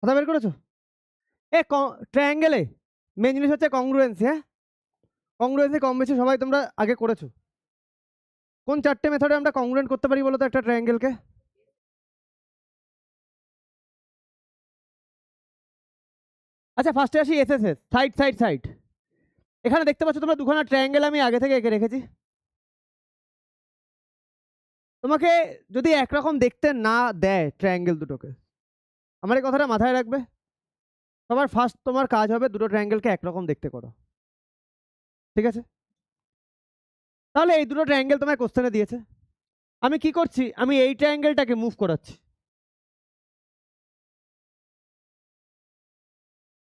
কথা বের করেছো? এ ট্রায়াঙ্গেলে মেন জিনিস হচ্ছে কংগ্রুয়েন্সি। হ্যাঁ, কংগ্রুয়েন্সি কম বেশি সবাই তোমরা আগে করেছো। কোন চারটে মেথডে আমরা কংগ্রুয়েন্ট করতে পারি বলো তো একটা ট্রায়াঙ্গেলকে? আচ্ছা, ফার্স্টে আসি এসএসএস, সাইড সাইড সাইড। এখানে দেখতে পাচ্ছ তোমরা দুখানা ট্রায়াঙ্গেল আমি আগে থেকে এঁকে রেখেছি। তোমাকে যদি একরকম দেখতে না দেয় ট্রায়াঙ্গেল দুটোকে, আমার এই কথাটা মাথায় রাখবে। সবার ফার্স্ট তোমার কাজ হবে দুটো ট্রায়াঙ্গেলকে একরকম দেখতে করো, ঠিক আছে? তাহলে এই দুটো ট্রায়াঙ্গেল তোমায় কোশ্চেনে দিয়েছে। আমি কি করছি? আমি এই ট্রায়াঙ্গেলটাকে মুভ করাচ্ছি।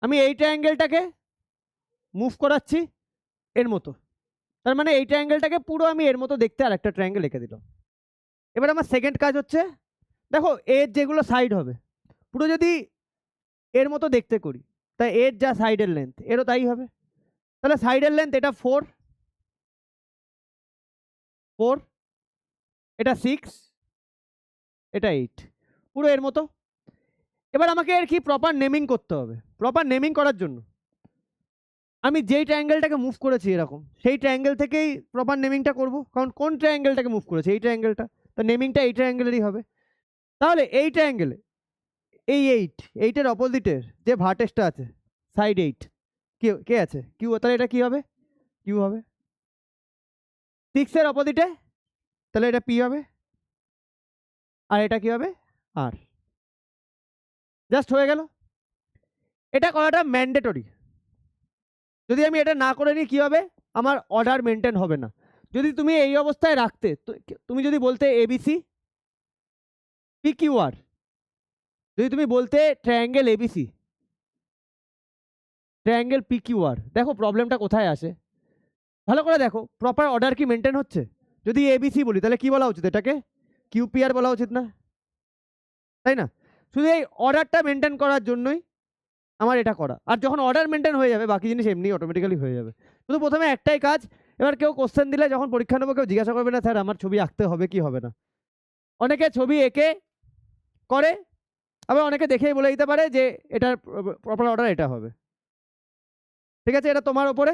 আমি এই ট্রায়াঙ্গেলটাকে মুভ করাচ্ছি এর মতো। তার মানে এই ট্রায়াঙ্গেলটাকে পুরো আমি এর মতো দেখতে আর একটা ট্রায়াঙ্গেল এঁকে দিলাম। এবার আমার সেকেন্ড কাজ হচ্ছে, দেখো এর যেগুলো সাইড হবে পুরো যদি এর মতো দেখতে করি, তাই এর যা সাইডের লেন্থ এরও তাই হবে। তাহলে সাইডের লেন্থ এটা 4, এটা 6, এটা 8, পুরো এর মতো। এবার আমাকে এর কি প্রপার নেমিং করতে হবে। প্রপার নেমিং করার জন্য আমি যেই ট্রায়াঙ্গেলটাকে মুভ করেছি এরকম, সেই ট্রায়াঙ্গেল থেকেই প্রপার নেমিংটা করব, কারণ কোন ট্রায়াঙ্গেলটাকে মুভ করেছে এই ট্রায়াঙ্গেলটা, তার নেমিংটা এই ট্রায়াঙ্গেলেরই হবে। তাহলে এই ট্রায়াঙ্গেলে এই 8 এর অপোজিটের যে ভার্টেক্সটা আছে সাইড 8 কে আছে? কিউ। তাহলে এটা কি হবে? কিউ হবে। 6 এর অপোজিটে তাহলে এটা পি হবে, আর এটা কি হবে? আর। জাস্ট হয়ে গেল। এটা করাটা ম্যান্ডেটরি। যদি আমি এটা না করে নিই কি হবে? আমার অর্ডার মেনটেন হবে না। যদি তুমি এই অবস্থায় রাখতে, তুমি যদি বলতে এবিসি পি কিউ আর, যদি তুমি বলতে triangle ABC triangle P Q R, দেখো প্রবলেমটা কোথায় আসে। ভালো করে দেখো প্রপার অর্ডার কি মেনটেন হচ্ছে। যদি এবিসি বলি তাহলে কি বলা উচিত? এটাকে কিউপিআর বলা উচিত না? তাই না? শুধু এই অর্ডারটা মেনটেন করার জন্যই আমার এটা করা। আর যখন অর্ডার মেনটেন হয়ে যাবে বাকি জিনিস এমনি অটোমেটিক্যালি হয়ে যাবে। শুধু প্রথমে একটাই কাজ, এবার কেউ কোশ্চেন দিলে যখন পরীক্ষা নেবো কেউ জিজ্ঞাসা করবে না স্যার আমার ছবি আঁকতে হবে কি হবে না। অনেকে ছবি এঁকে করে, আবার অনেকে দেখেই বলে দিতে পারে যে এটার প্রপার অর্ডার এটা হবে। ঠিক আছে, এটা তোমার ওপরে।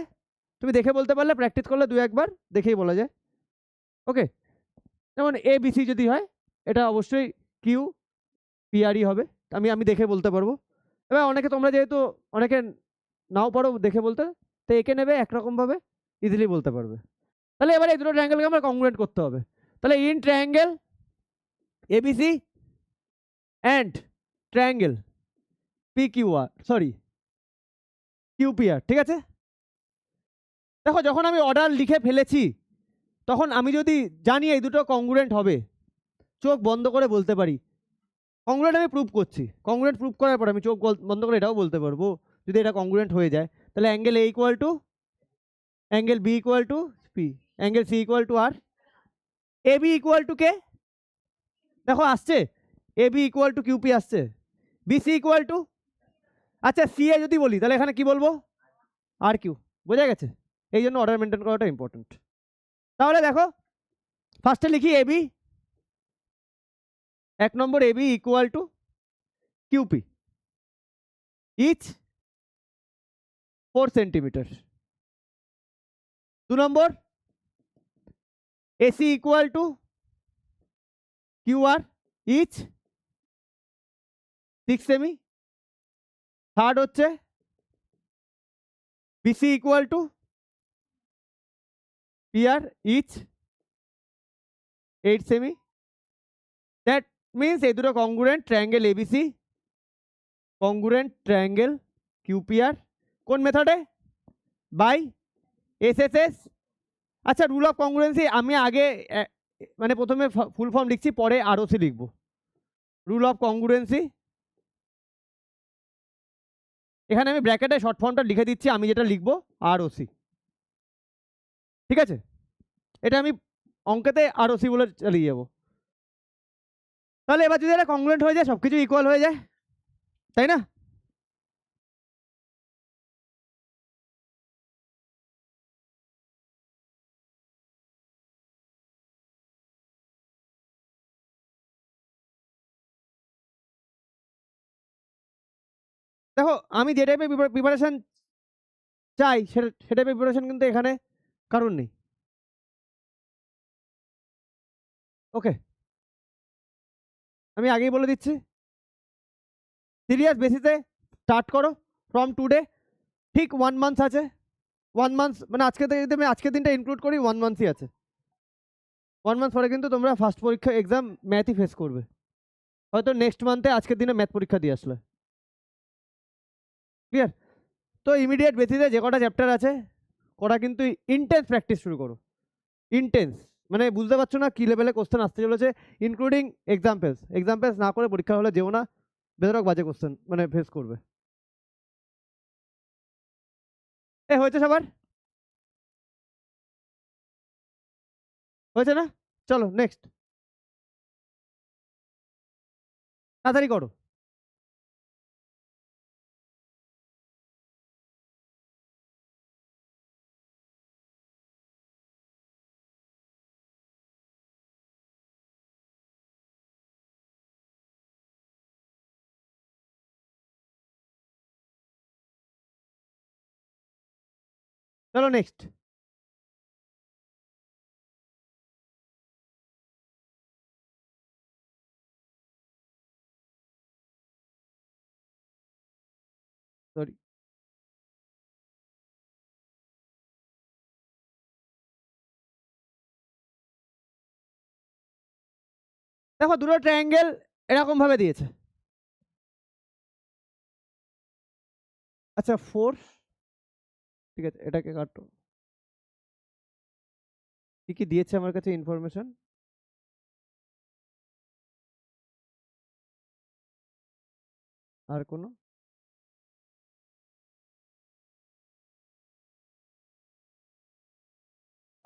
তুমি দেখে বলতে পারলে, প্র্যাকটিস করলে দু একবার দেখেই বলা যায়। ওকে, যেমন এ বিসি যদি হয় এটা অবশ্যই কিউ পিআরই হবে। আমি আমি দেখে বলতে পারবো। এবার অনেকে তোমরা যেহেতু অনেকে নাও পারো দেখে বলতে, তো এঁকে নেবে একরকমভাবে, ইজিলি বলতে পারবে। তাহলে এবার এই দুটো ট্রায়াঙ্গেলকে আমরা কংগ্রুয়েন্ট করতে হবে। তাহলে in triangle ABC and triangle P Q R, sorry QPR, ঠিক আছে? দেখো যখন আমি অর্ডার লিখে ফেলেছি তখন আমি যদি জানি এই দুটো কংগ্রুয়েন্ট হবে, চোখ বন্ধ করে বলতে পারি কংগ্রুয়েন্ট আমি প্রুভ করছি। কংগ্রুয়েন্ট প্রুভ করার পর আমি চোখ বন্ধ করে এটাও বলতে পারবো যদি এটা কংগ্রুয়েন্ট হয়ে যায় তাহলে angle A equal to angle B equal to P, angle C equal to R, A B equal to কে? দেখো আসছে A B equal to QP আসছে, বি সি ইকুয়াল টু, আচ্ছা সি এ যদি বলি তাহলে এখানে কি বলবো? R Q. বোঝা গেছে? এই জন্য অর্ডার মেনটেন করাটা ইম্পর্টেন্ট। তাহলে দেখো ফার্স্টে লিখি এ বি, 1 নম্বর A B equal to QP, each 4 centimetre. 2 নম্বর AC equal to QR, each 6 সেমি। থার্ড হচ্ছে BC equal to PR, each 8 সেমি। দ্যাট মিনস এই দুটো congruent triangle ABC, congruent triangle QPR. কোন মেথডে? By SSS. আচ্ছা রুল অফ কংগ্রুয়েন্সি আমি আগে মানে প্রথমে ফুল ফর্ম লিখছি পরে আরওসি লিখব। রুল অফ কংগ্রুয়েন্সি, এখানে আমি ব্র্যাকেটে শর্ট ফর্মটা লিখে দিচ্ছি আমি যেটা লিখবো আরওসি, ঠিক আছে? এটা আমি অঙ্কেতে আরওসি বলে চালিয়ে যাবো। তাহলে এবার যদি এটা কংগ্রুয়েন্ট হয়ে যায় সবকিছু ইকুয়াল হয়ে যায়, তাই না? দেখো আমি যে টাইপের প্রিপারেশন চাই সে টাইপের প্রিপারেশন কিন্তু এখানে কারণ নেই। ওকে, আমি আগেই বলে দিচ্ছি, সিরিয়াস বেসিসে স্টার্ট করো ফ্রম টুডে। ঠিক 1 মান্থ আছে, 1 মান্থ মানে আজকে থেকে যদি আমি আজকের দিনটা ইনক্লুড করি 1 মান্থই আছে। 1 মান্থ পরে কিন্তু তোমরা ফার্স্ট পরীক্ষা এক্সাম ম্যাথই ফেস করবে, হয়তো নেক্সট মান্থে আজকের দিনে ম্যাথ পরীক্ষা দিয়ে আসলে। ক্লিয়ার? তো ইমিডিয়েট বেসিসে যে কটা চ্যাপ্টার আছে কটা কিন্তু ইন্টেন্স প্র্যাকটিস শুরু করো। ইন্টেন্স মানে বুঝতে পারছো না কি লেভেলে কোশ্চেন আসতে চলেছে, ইনক্লুডিং এক্সাম্পলস না করে পরীক্ষা হলে যেও না, বেধরক বাজে কোশ্চেন মানে ফেস করবে। হয়েছে সবার? হয়েছে না? চলো নেক্সট, তাড়াতাড়ি করো। চলো নেক্সট। সরি, দেখো দুটো ট্রায়াঙ্গেল এরকম ভাবে দিয়েছে। আচ্ছা 4, ঠিক আছে এটাকে কাটো। কি কি দিয়েছে আমার কাছে ইনফরমেশন? আর কোনো?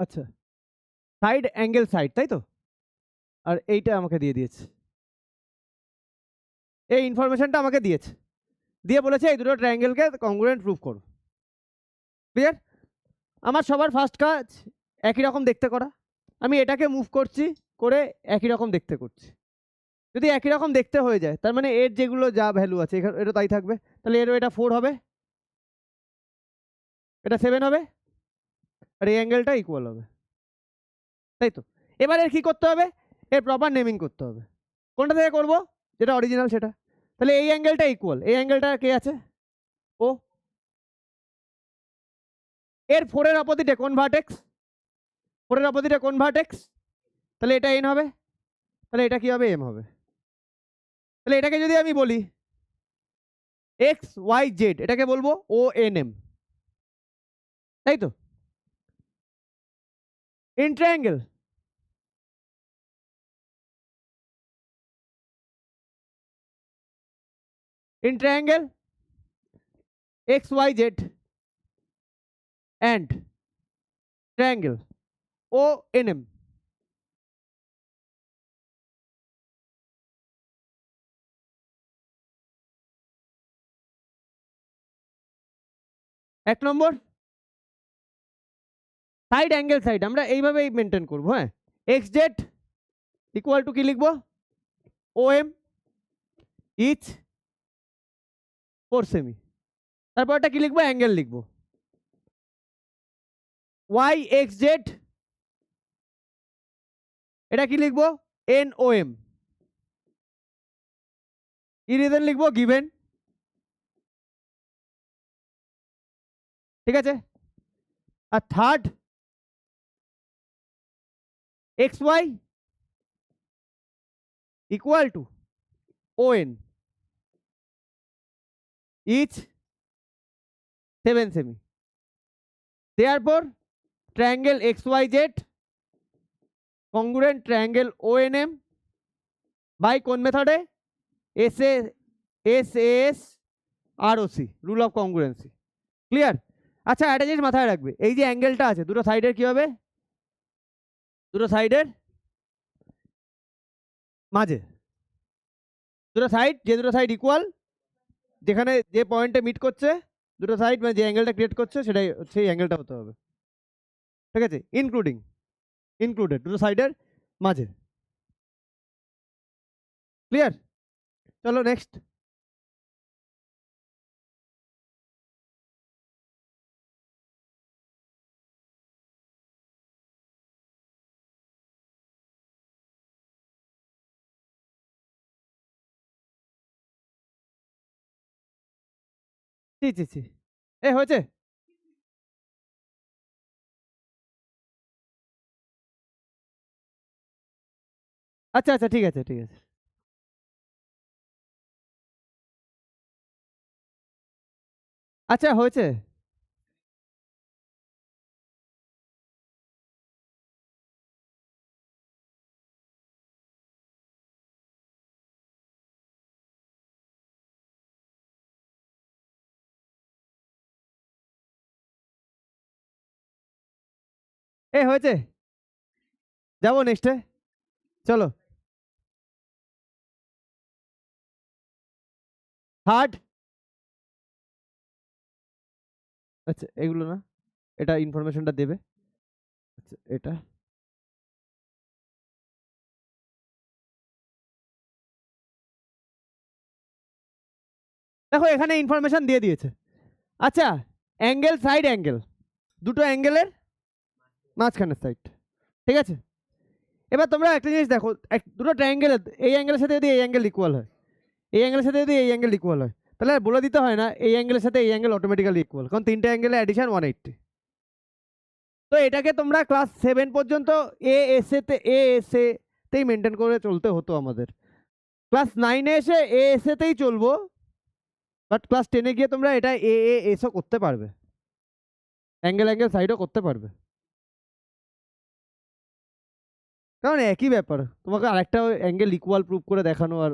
আচ্ছা, সাইড অ্যাঙ্গেল সাইড, তাই তো? আর এইটা আমাকে দিয়ে দিয়েছে, এই ইনফরমেশনটা আমাকে দিয়েছে, দিয়ে বলেছে এই দুটো ট্রায়াঙ্গেলকে কংগ্রুয়েন্ট প্রুফ করো। ক্লিয়ার? আমার সবার ফার্স্ট কাজ একই রকম দেখতে করা, আমি এটাকে মুভ করছি করে একই রকম দেখতে করছি। যদি একই রকম দেখতে হয়ে যায় তার মানে এর যেগুলো যা ভ্যালু আছে এটা তাই থাকবে, তাহলে এরও এটা 4 হবে, এটা 7 হবে, আর এই অ্যাঙ্গেলটা ইকুয়াল হবে, তাই তো? এবার এর কি করতে হবে? এর প্রপার নেমিং করতে হবে। কোনটা থেকে করব? যেটা অরিজিনাল সেটা। তাহলে এই অ্যাঙ্গেলটা ইকুয়াল, এই অ্যাঙ্গেলটা কে আছে? ও। এর 4 এর অপোজিটে কোন ভার্টেক্স? 4 এর অপোজিটে কোন ভার্টেক্স? তাহলে এটা এন হবে, তাহলে এটা কি হবে? এম হবে। তাহলে এটাকে যদি আমি বলি এক্স ওয়াই জেড, এটাকে বলবো ও এন এম, তাই তো? In triangle X Y Z and triangle O N M. এক নম্বর সাইড অ্যাঙ্গেল সাইড আমরা এইভাবেই মেনটেন করবো। হ্যাঁ, এক্স জেড ইকুয়াল টু কি লিখবো? ও এম ইচ 4 সেমি। তারপরটা কি লিখবো? অ্যাঙ্গেল লিখবো। ওয়াই এক্স জেড এটা কি লিখবো? N O M. কি রিজন লিখবো? গিভেন। ঠিক আছে? আর third X Y equal to O N each 7 সেমি। Therefore triangle X Y Z congruent triangle O N M by কোন মেথডে? S S R O C, rule of congruency. Clear? আচ্ছা একটা জিনিস মাথায় রাখবে, এই যে অ্যাঙ্গেলটা আছে দুটো সাইডের কি হবে? দুটো সাইডের মাঝে, দুটো সাইড যে দুটো সাইড ইকুয়াল, যেখানে যে পয়েন্টে মিট করছে দুটো সাইড মানে যে অ্যাঙ্গেলটা ক্রিয়েট করছে সেটাই সেই অ্যাঙ্গেলটা হতে হবে। ঠিক আছে? ইনক্লুডেড দুটো সাইডের মাঝে। ক্লিয়ার? চলো নেক্সট। ছি ছি ছি, এ হয়েছে। আচ্ছা আচ্ছা, ঠিক আছে ঠিক আছে। আচ্ছা হয়েছে। এ হয়েছে, যাবো নেক্সটে, চলো। হার্ট। আচ্ছা এগুলো না, এটা ইনফরমেশনটা দেবে। আচ্ছা এটা, দেখো এখানে ইনফরমেশন দিয়ে দিয়েছে। আচ্ছা, অ্যাঙ্গেল সাইড অ্যাঙ্গেল, দুটো অ্যাঙ্গেলের মাঝখানের সাইড, ঠিক আছে। এবার তোমরা একটা জিনিস দেখো, দুটো ট্রায়াঙ্গেলের এই অ্যাঙ্গেলের সাথে যদি এই অ্যাঙ্গেল ইকুয়াল হয়, এই অ্যাঙ্গেলের সাথে যদি এই অ্যাঙ্গেল ইকুয়াল হয়, তাহলে আর বলে দিতে হয় না এই অ্যাঙ্গেলের সাথে এই অ্যাঙ্গেল অটোমেটিক্যালি ইকুয়াল, কারণ তিনটে অ্যাঙ্গেলের অ্যাডিশন 180। তো এটাকে তোমরা ক্লাস 7 পর্যন্ত এ এস এতেই মেনটেন করে চলতে হতো আমাদের। ক্লাস 9-এ এসে এতেই চলবো, বাট ক্লাস 10-এ গিয়ে তোমরা এটা এসও করতে পারবে, অ্যাঙ্গেল অ্যাঙ্গেল সাইডও করতে পারবে, কারণ একই ব্যাপার। তোমাকে আরেকটা অ্যাঙ্গেল ইকুয়াল প্রুভ করে দেখানো আর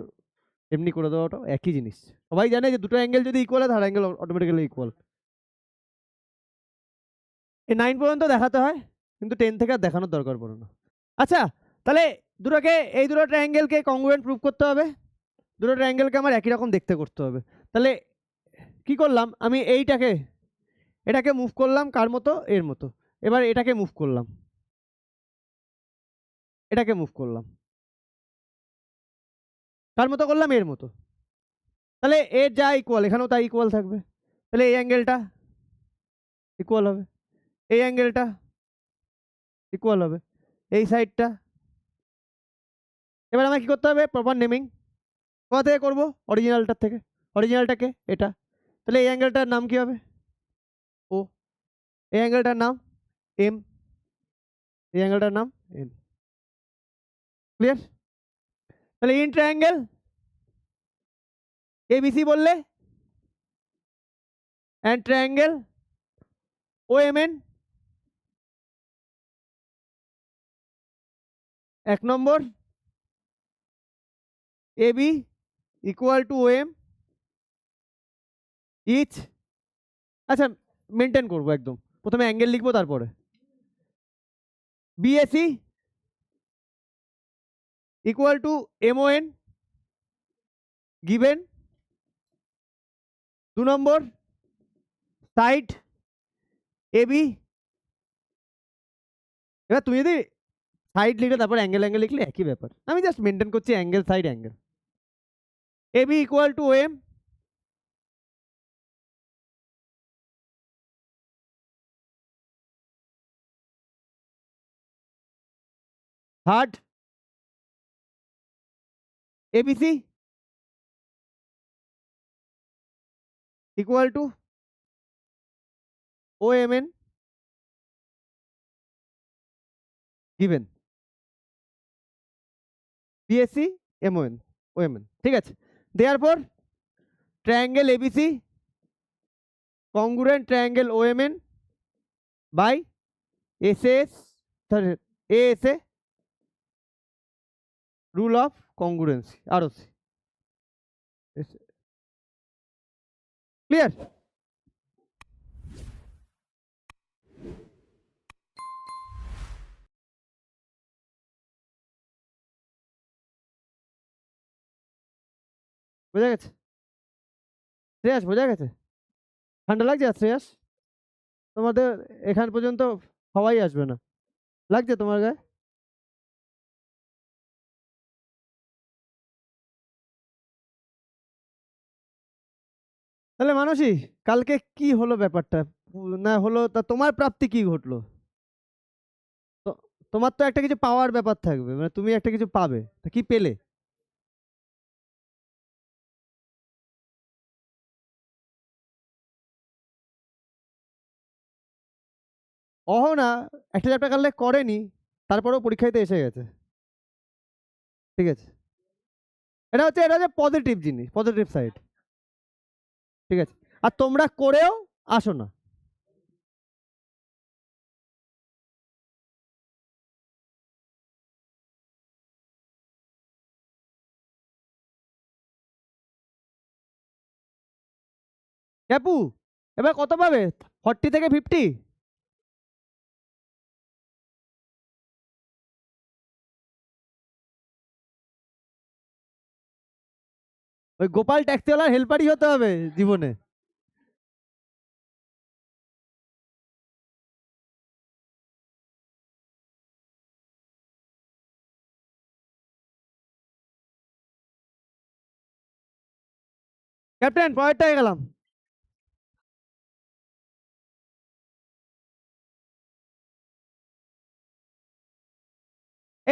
এমনি করে দেওয়াটা একই জিনিস। সবাই জানে যে দুটো অ্যাঙ্গেল যদি ইকুয়াল হয়, তার অ্যাঙ্গেল অটোমেটিক্যালি ইকুয়াল। এই 9 পর্যন্ত দেখাতে হয়, কিন্তু 10 থেকে আর দেখানোর দরকার পড়ে না। আচ্ছা, তাহলে দুটোকে, এই দুটো ট্রায়াঙ্গেলকে কংগ্রুয়েন্ট প্রুভ করতে হবে, দুটো ট্রায়াঙ্গেলকে আমার একই রকম দেখতে করতে হবে। তাহলে কি করলাম, আমি এইটাকে, এটাকে মুভ করলাম কার মতো, এর মতো। এবার এটাকে মুভ করলাম, এটাকে মুভ করলাম কার মতো করলাম, এর মতো। তাহলে এর যা ইকুয়াল এখানেও তাই ইকুয়াল থাকবে। তাহলে এই অ্যাঙ্গেলটা ইকুয়াল হবে, এই অ্যাঙ্গেলটা ইকুয়াল হবে, এই সাইডটা। এবার আমাকে কি করতে হবে, প্রপার নেমিং। কোথা থেকে করবো, অরিজিনালটার থেকে। অরিজিনালটাকে এটা, তাহলে এই অ্যাঙ্গেলটার নাম কি হবে, ও। এই অ্যাঙ্গেলটার নাম এম, এই অ্যাঙ্গেলটার নাম এন। ক্লিয়ার? তাহলে ইন ট্রায়াঙ্গেল এবিসি বললে, and triangle O M N, 1 নম্বর A B equal to O M each. আচ্ছা মেনটেন করবো একদম, প্রথমে অ্যাঙ্গেল লিখবো তারপরে। BAC equal to M O N given. 2 নম্বর সাইড এ বি। এবার তুমি যদি সাইড লিখলে তারপর অ্যাঙ্গেল অ্যাঙ্গেল লিখলে একই ব্যাপার, আমি জাস্ট মেনটেন করছি angle side angle. A B equal to M, third ABC equal to O M N given BSC MON OMN, ঠিক আছে। Therefore triangle ABC congruent triangle OMN by SS, ASA rule of congruency ROC. Clear? বোঝা গেছে শ্রেয়াস, বোঝা গেছে? ঠান্ডা লাগছে আর শ্রেয়াস? তোমাদের এখান পর্যন্ত হাওয়াই আসবে না, লাগছে তোমার গায়ে? তাহলে মানসী, কালকে কি হলো ব্যাপারটা, না হলো তা তোমার প্রাপ্তি কি ঘটলো? তো- তোমার তো একটা কিছু পাওয়ার ব্যাপার থাকবে, মানে তুমি একটা কিছু পাবে, তা কি পেলে? অহনা একটা চ্যাপ্টার কালকে করেনি, তারপরেও পরীক্ষাতে এসে গেছে। ঠিক আছে, এটা হচ্ছে পজিটিভ জিনিস, পজিটিভ সাইড। ঠিক আছে, আর তোমরা করেও আসো না। ক্যাপু এবার কত পাবে? 40 থেকে 50? ওই গোপাল ট্যাক্সিওয়ালার হেল্পারই হতে হবে জীবনে। ক্যাপ্টেন পরেরটায় গেলাম।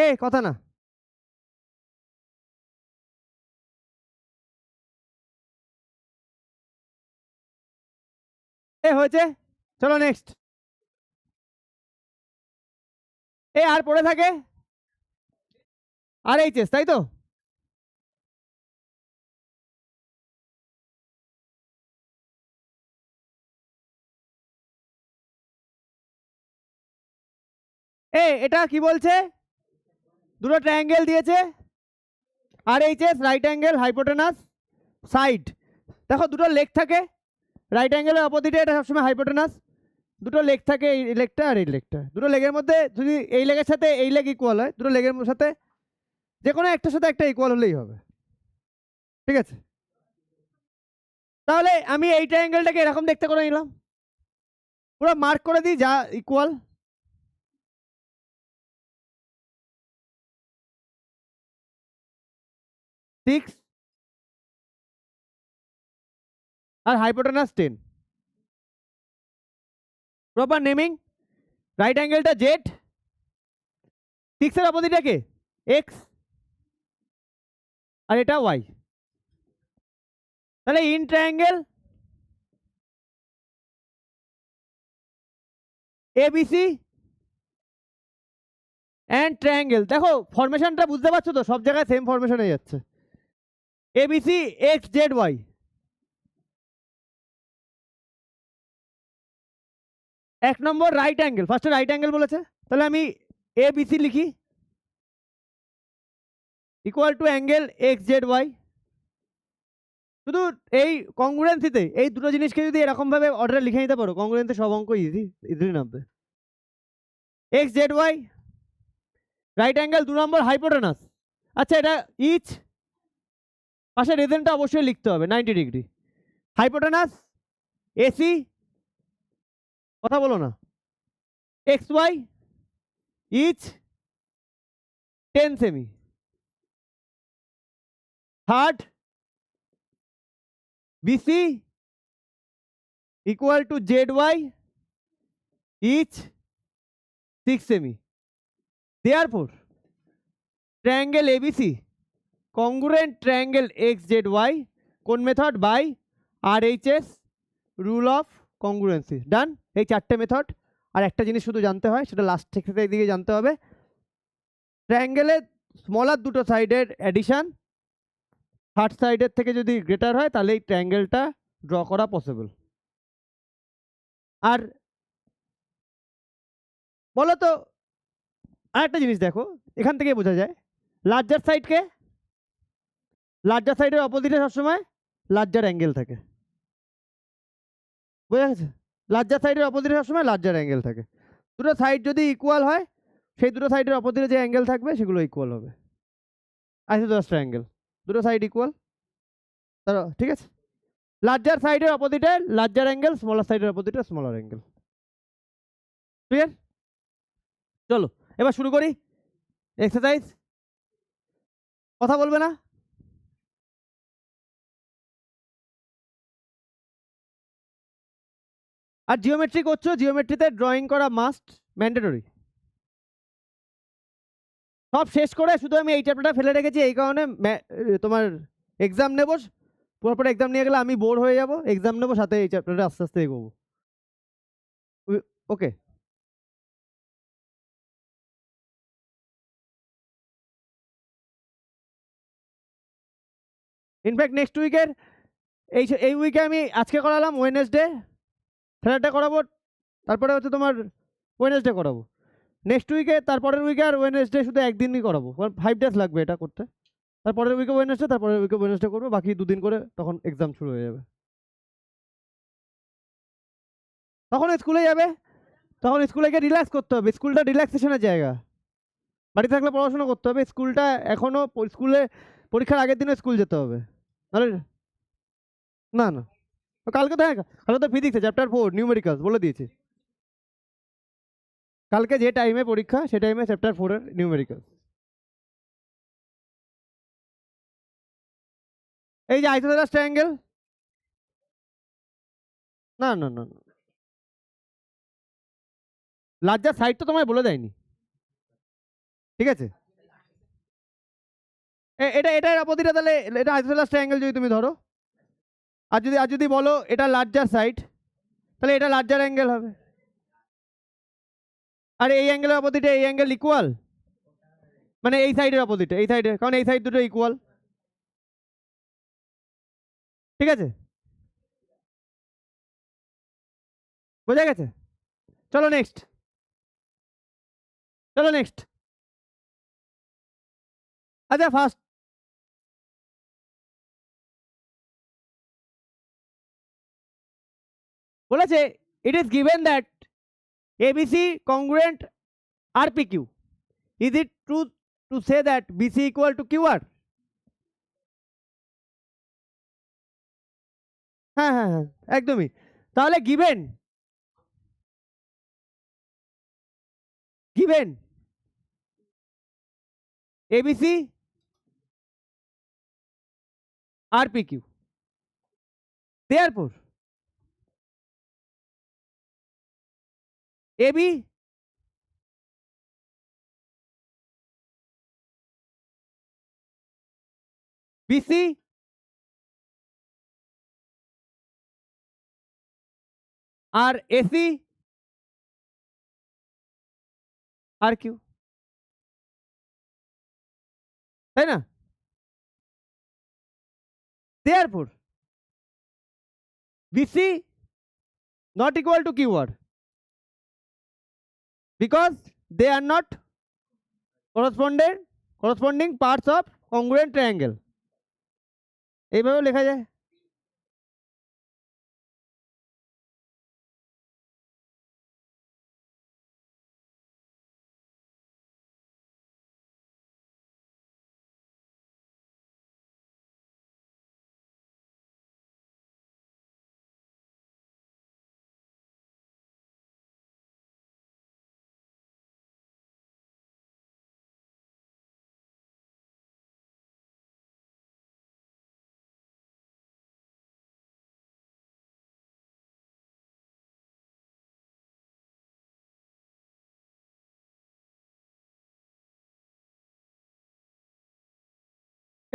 এ কথা না, এ হয়েছে, চলো নেক্সট। এ আর পড়ে থাকে আর এইচএস, তাই তো? এটা কি বলছে? দুটো ট্রায়াঙ্গেল দিয়েছে, R HS right angle hypotenuse side. দেখো দুটো লেগ থাকে, রাইট অ্যাঙ্গেলের অপোজিটে এটা সবসময় হাইপোটেনাস। দুটো লেগ থাকে, এই লেগটা আর এই লেগটা। দুটো লেগের মধ্যে যদি এই লেগের সাথে এই লেগ ইকুয়াল হয়, দুটো লেগের সাথে যে কোনো একটার সাথে একটা ইকুয়াল হলেই হবে। ঠিক আছে, তাহলে আমি এই ট্রায়াঙ্গেলটাকে এরকম দেখতে করে নিলাম, পুরো মার্ক করে দিই যা ইকুয়াল। সিক্স আর হাইপোটেনাস 10। প্রপার নেমিং, রাইট অ্যাঙ্গেলটা জেড, 6 এর অপোজিটে কে? এক্স, আর এটা ওয়াই। তাহলে in triangle ABC and triangle, দেখো ফরমেশনটা বুঝতে পারছো তো? সব জায়গায় সেম ফরমেশন হয়ে যাচ্ছে। ABC X Z Y. এক নম্বর রাইট অ্যাঙ্গেল, ফার্স্টে রাইট অ্যাঙ্গেল বলেছে, তাহলে আমি এবিসি লিখি equal to angle X Z Y. শুধু এই কংগ্রুয়েন্সিতে এই দুটো জিনিসকে যদি এরকম ভাবে অর্ডারে লিখে নিতে পারো, কংগ্রুয়েন্সি সব অঙ্ক ইজিলি নামবে। X Z Y, right angle 2 নম্বর হাইপোটেনাস। আচ্ছা, এটা ইচ পাশে রিজনটা অবশ্যই লিখতে হবে 90 ডিগ্রি। হাইপোটেনাস এসি, কথা বলো না, এক্স ওয়াই ইচ 10 সেমি। Third BC equal to Z Y each 6 সেমি। Therefore, triangle ABC congruent triangle XZY কোন method? By RHS rule of congruency. Done. এই চারটে মেথড। আর একটা জিনিস শুধু জানতে হয়, সেটা লাস্ট থেকে দিকে জানতে হবে, ট্রায়াঙ্গেলের স্মলার দুটো সাইডের অ্যাডিশন থার্ড সাইডের থেকে যদি গ্রেটার হয়, তাহলে এই ট্রায়াঙ্গেলটা ড্র করা পসিবল। আর বলো তো, আর একটা জিনিস দেখো, এখান থেকে বোঝা যায় লার্জার সাইডকে, লার্জার সাইডের অপোজিটে সবসময় লার্জার অ্যাঙ্গেল থাকে। বোঝা গেছে? লার্জার সাইডের অপোজিটে সবসময় লার্জার অ্যাঙ্গেল থাকে। দুটো সাইড যদি ইকুয়াল হয়, সেই দুটো সাইডের অপোজিটে যে অ্যাঙ্গেল থাকবে সেগুলো ইকুয়াল হবে। আইসোসেলেস ট্রায়াঙ্গেল, দুটো সাইড ইকুয়াল, ঠিক আছে? লার্জার সাইডের অপোজিটে লার্জার অ্যাঙ্গেল, স্মলার সাইডের অপোজিটে স্মলার অ্যাঙ্গেল। ক্লিয়ার? চলো এবার শুরু করি এক্সারসাইজ। কথা বলবে না? আর জিওমেট্রি করছো, জিওমেট্রিতে ড্রয়িং করা মাস্ট, ম্যান্ডেটরি। সব শেষ করে শুধু আমি এই চ্যাপ্টারটা ফেলে রেখেছি এই কারণে, তোমার এক্সাম নেবো, পুরোপুরি এক্সাম নিয়ে গেলে আমি বোর হয়ে যাব। এক্সাম নেবো, সাথে এই চ্যাপ্টারটা আস্তে আস্তে এগোবো। ওকে। ইনফ্যাক্ট নেক্সট উইকের এই উইকে আমি আজকে করালাম ওয়েডনেসডে, স্যাটারডে করাবো, তারপরে হচ্ছে তোমার ওয়েডনেসডে করাবো। নেক্সট উইকে, তারপরের উইকে আর ওয়েডনেসডে শুধু একদিনই করাবো, 5 ডেজ লাগবে এটা করতে। তারপরের উইকে ওয়েডনেসডে, তারপরের উইকে ওয়েডনেসডে করবো, বাকি 2 দিন করে তখন এক্সাম শুরু হয়ে যাবে। তখন স্কুলে যাবে, তখন স্কুলে গিয়ে রিল্যাক্স করতে হবে, স্কুলটা রিল্যাক্সেশনের জায়গা। বাড়ি থাকলে পড়াশোনা করতে হবে, স্কুলটা এখনো স্কুলে পরীক্ষার আগের দিনে স্কুল যেতে হবে, নাহলে না না। কালকে তো, হ্যাঁ কালকে তো ফিজিক্সে চ্যাপ্টার 4 নিউমেরিক্যালস বলে দিয়েছি। কালকে যে টাইমে পরীক্ষা সে টাইমে চ্যাপ্টার 4 এর নিউমেরিক্যালস। এই যে আইসোসেলেস ট্রায়াঙ্গেল, না না না, লার্জার সাইড তো তোমায় বলে দেয়নি, ঠিক আছে। এটা এটার অপোজিটে, তাহলে এটা আইসোসেলেস ট্রায়াঙ্গেল যদি তুমি ধরো, আর যদি বলো এটা লার্জার সাইড, তাহলে এটা লার্জার অ্যাঙ্গেল হবে। আর এই অ্যাঙ্গেলের অপোজিটে এই অ্যাঙ্গেল ইকুয়াল, মানে এই সাইডের অপোজিটে এই সাইডে, কারণ এই সাইড দুটো ইকুয়াল, ঠিক আছে, বোঝা গেছে। চলো নেক্সট, চলো নেক্সট। আচ্ছা ফার্স্ট বলেছে it is given that ABC congruent RPQ, is it true to say that BC equal to QR? হ্যাঁ হ্যাঁ হ্যাঁ, একদমই। তাহলে given, given ABC RPQ, therefore AB BC আর এসি আর কিউ, তাই না? therefore BC not equal to QR because they are not corresponding parts of congruent triangle, এইভাবে লেখা যায়।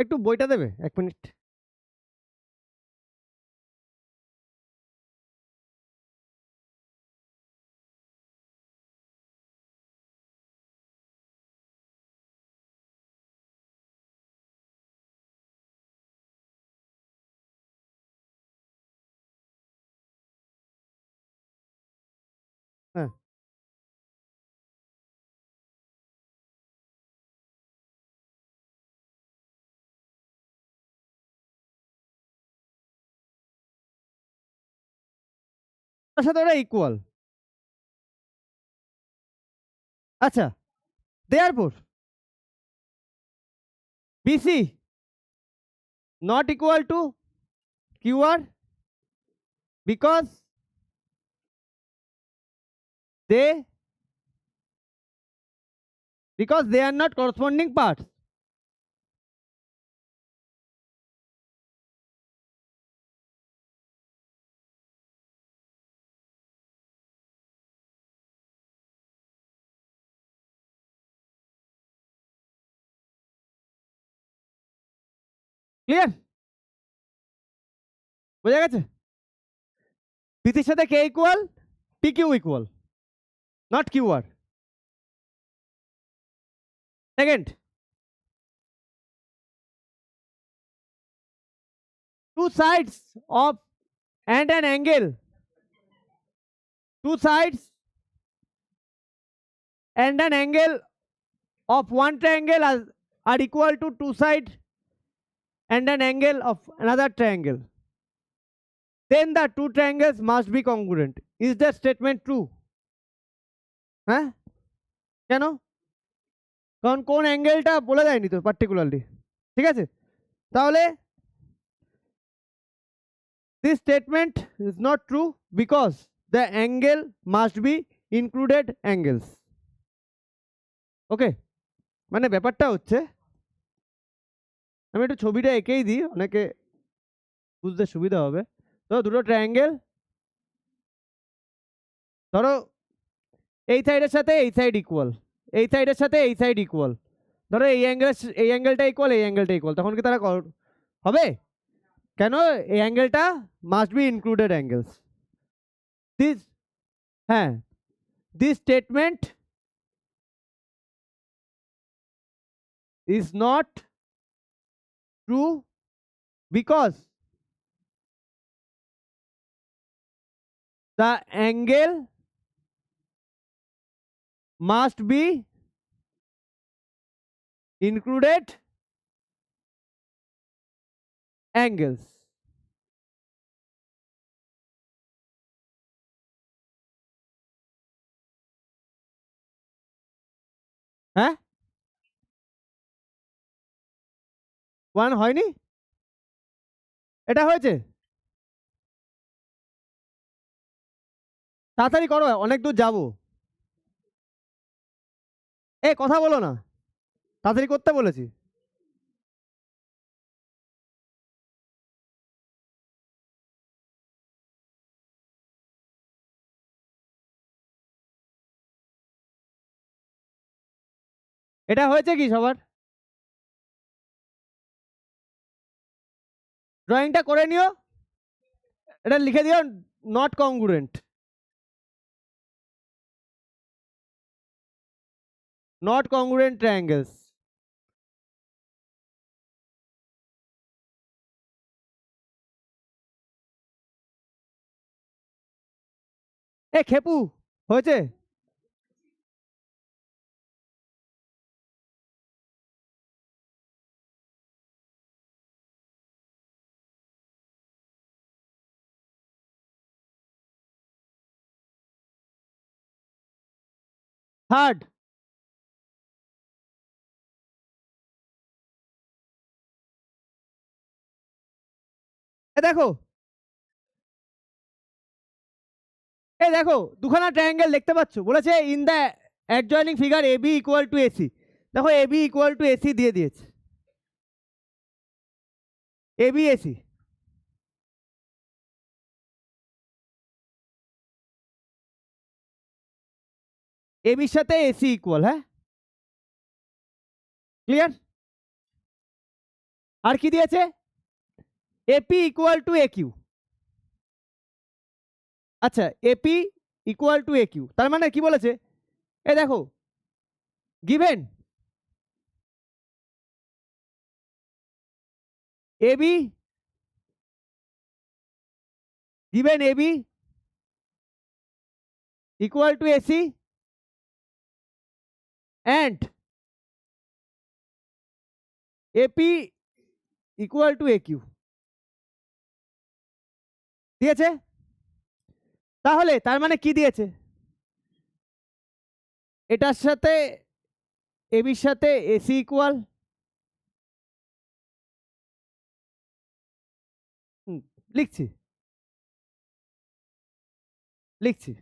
একটু বইটা দেবে 1 মিনিট? হ্যাঁ, তার সাথে ওরা ইকুয়াল। আচ্ছা, therefore BC not equal to QR because they are not corresponding parts. Clear? বোঝা গেছে? বিসির সাথে কে ইকুয়াল? PQ equal, not QR. Second, two sides of and an angle, two sides and an angle of one triangle are equal to two sides and an angle of another triangle, then the two triangles must be congruent. Is that statement true? হ্যাঁ, কেন? কারণ কোন অ্যাঙ্গেলটা বলে দেয়নি তো particularly, ঠিক আছে? তাহলে this statement is not true because the angle must be included angles. ওকে, মানে ব্যাপারটা হচ্ছে, আমি একটু ছবিটা এঁকেই দিই, অনেকে বুঝতে সুবিধা হবে। তো দুটো ট্রায়াঙ্গেল, ধরো এই সাইডের সাথে এই সাইড ইকুয়াল, এই সাইডের সাথে এই সাইড ইকুয়াল, ধরো এই অ্যাঙ্গেলটা ইকুয়াল, এই অ্যাঙ্গেলটা ইকুয়াল, তখন কি তারা হবে? কেন? এই অ্যাঙ্গেলটা must be included angles. This, হ্যাঁ, this statement is not true because the angle must be included angles. হ্যাঁ, ওয়ান হয়নি, এটা হয়েছে। তাড়াতাড়ি করো, অনেক দূর যাবো। এ কথা বলো না, তাড়াতাড়ি করতে বলেছি। এটা হয়েছে কি সবার? ড্রয়িংটা করে নিও, এটা লিখে দিও, নট কংগ্রুয়েন্ট, not congruent triangles. এ খেপু হয়েছে? থার্ড, দেখো, এই দেখো দুখানা ট্রায়াঙ্গেল দেখতে পাচ্ছ, বলেছে in the adjoining figure A B equal to AC. দেখো A B equal to AC দিয়ে দিয়েছে, এ বি এসি। এ বির সাথে এসি ইকুয়াল, হ্যাঁ, ক্লিয়ার? আর কি দিয়েছে? AP equal to A Q. আচ্ছা, AP equal to A Q, তার মানে কি বলেছে? এ দেখো, given AB, given AB equal to AC and AP equal to AQ দিয়েছে। তাহলে তার মানে কি দিয়েছে? এটার সাথে এবির সাথে এসি ইকুয়াল, লিখছি লিখছি,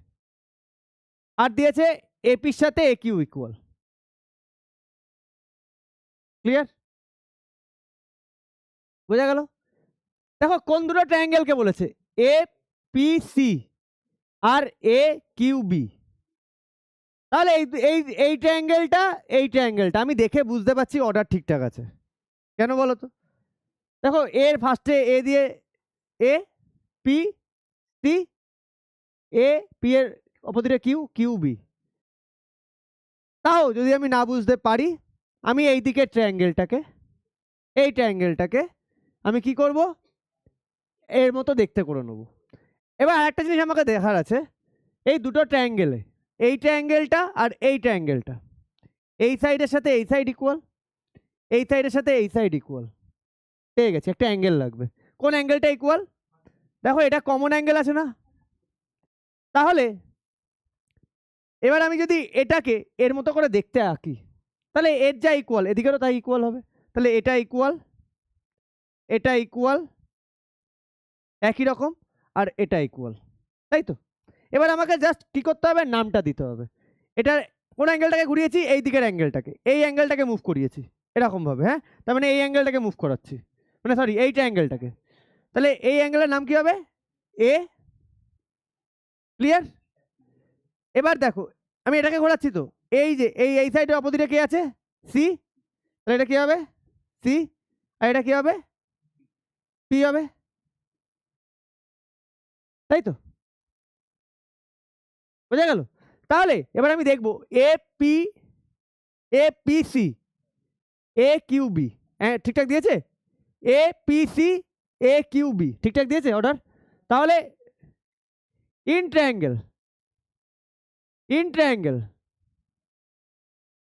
আর দিয়েছে এপির সাথে একিউ ইকুয়াল। ক্লিয়ার? বোঝা গেল? দেখো কোন দুটো ট্রায়াঙ্গেলকে বলেছে, এ পি সি আর এ কিউ বি। তাহলে এই ট্রায়াঙ্গেলটা আমি দেখে বুঝতে পারছি অর্ডার ঠিকঠাক আছে। কেন বলো তো? দেখো এর ফার্স্টে এ দিয়ে এ, পি সি, এ পি এর অপোজিটে কিউ, কিউ বি। তাও যদি আমি না বুঝতে পারি, আমি এই দিকের ট্রায়াঙ্গেলটাকে, এই ট্রায়াঙ্গেলটাকে আমি কি করব? এর মতো দেখতে করে নেবো। এবার আরেকটা জিনিস আমাকে দেখার আছে, এই দুটো ট্রায়াঙ্গেলে এই ট্রায়াঙ্গেলটা আর এই ট্রায়াঙ্গেলটা, এই সাইডের সাথে এই সাইড ইকুয়াল, এই সাইডের সাথে এই সাইড ইকুয়াল, পেয়ে গেছি একটা অ্যাঙ্গেল লাগবে। কোন অ্যাঙ্গেলটা ইকুয়াল? দেখো এটা কমন অ্যাঙ্গেল আছে না? তাহলে এবার আমি যদি এটাকে এর মতো করে দেখতে আঁকি, তাহলে এর যা ইকুয়াল এদিকেরও তাই ইকুয়াল হবে। তাহলে এটা ইকুয়াল, এটা ইকুয়াল একই রকম, আর এটা ইকুয়াল, তাই তো? এবার আমাকে জাস্ট কি করতে হবে, নামটা দিতে হবে। এটার কোন অ্যাঙ্গেলটাকে ঘুরিয়েছি? এই দিকের অ্যাঙ্গেলটাকে, এই অ্যাঙ্গেলটাকে মুভ করিয়েছি এরকম ভাবে, হ্যাঁ? তার মানে এই অ্যাঙ্গেলটাকে মুভ করাচ্ছি, মানে সরি এইটা অ্যাঙ্গেলটাকে। তাহলে এই অ্যাঙ্গেলের নাম কি হবে? এ। ক্লিয়ার? এবার দেখো আমি এটাকে ঘোরাচ্ছি তো, এই যে এই সাইডে অপোজিটে কে আছে? সি। তাহলে এটা কি হবে? সি। আর এটা কি হবে? পি হবে, তাই তো? বোঝা গেল? তাহলে এবার আমি দেখবো A P, A P C, A Q B, হ্যাঁ ঠিকঠাক দিয়েছে? A P C, A Q B ঠিকঠাক দিয়েছে অর্ডার? তাহলে ইন ট্রায়াঙ্গেল, ইন ট্রায়াঙ্গেল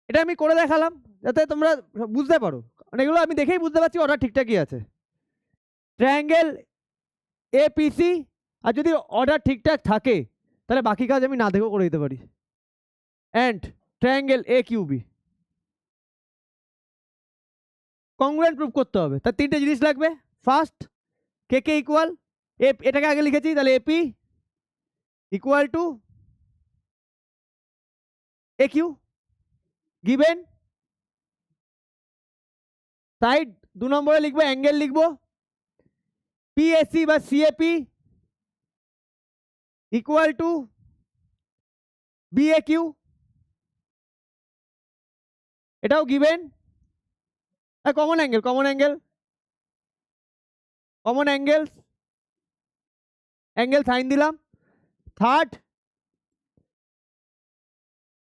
এটা আমি করে দেখালাম যাতে তোমরা বুঝতে পারো, মানে এগুলো আমি দেখেই বুঝতে পারছি অর্ডার ঠিকঠাকই আছে। ট্রায়াঙ্গেল এ পি সি, আর যদি অর্ডার ঠিকঠাক থাকে তাহলে বাকি কাজ আমি না দেখেও করে দিতে পারি। And triangle A Q B congruent prove করতে হবে, তার তিনটে জিনিস লাগবে। ফার্স্ট, কে কে ইকুয়াল, এটাকে আগে লিখেছি, তাহলে AP equal to A Q, given side 2 নম্বরে লিখবো অ্যাঙ্গেল লিখবো পিএসি বা CAP equal to BA Q, এটাও given. Common angle, common angle, common angle, angle sign দিলাম। থার্ড,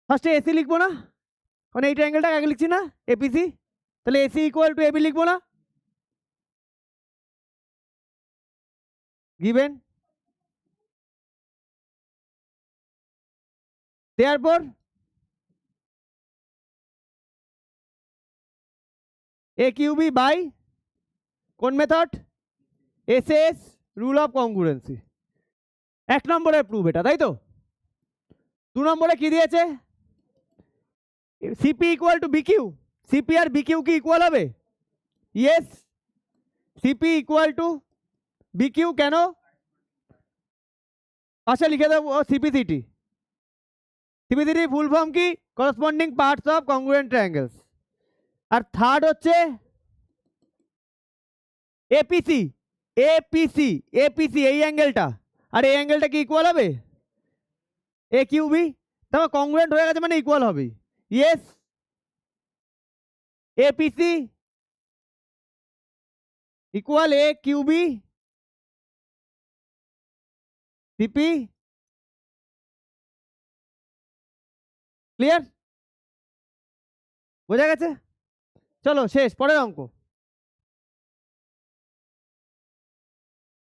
ফার্স্টে এসি লিখবো না, কারণ এই ট্রায়াঙ্গেলটা আগে লিখছি না, এপিসি, তাহলে এসি ইকুয়াল টু এবি লিখবো না, given. Therefore A QB by কোন method? S S, rule of congruency. 1 নম্বরের প্রুফ এটা, তাই তো? 2 নম্বরে কি দিয়েছে? CP equal to BQ, CP আর বিকিউ কি ইকুয়াল হবে? Yes, CP equal to BQ. কেন? পাশে লিখে দেবো সিপিসিটি। সিপিসিটি ফুল ফর্ম কি? Corresponding parts of congruent triangles. আর থার্ড হচ্ছে এপিসি, এপিসি, এপিসি এই অ্যাঙ্গেলটা, আর এই অ্যাঙ্গেলটা কি ইকুয়াল হবে? এ কিউবি। তারপর কংগ্রুয়েন্ট হয়ে গেছে মানে ইকুয়াল হবে। ইয়েস, এপিসি ইকুয়াল এ কিউবি সিপি। ক্লিয়ার? বোঝা গেছে? চলো শেষ, পরের অঙ্ক।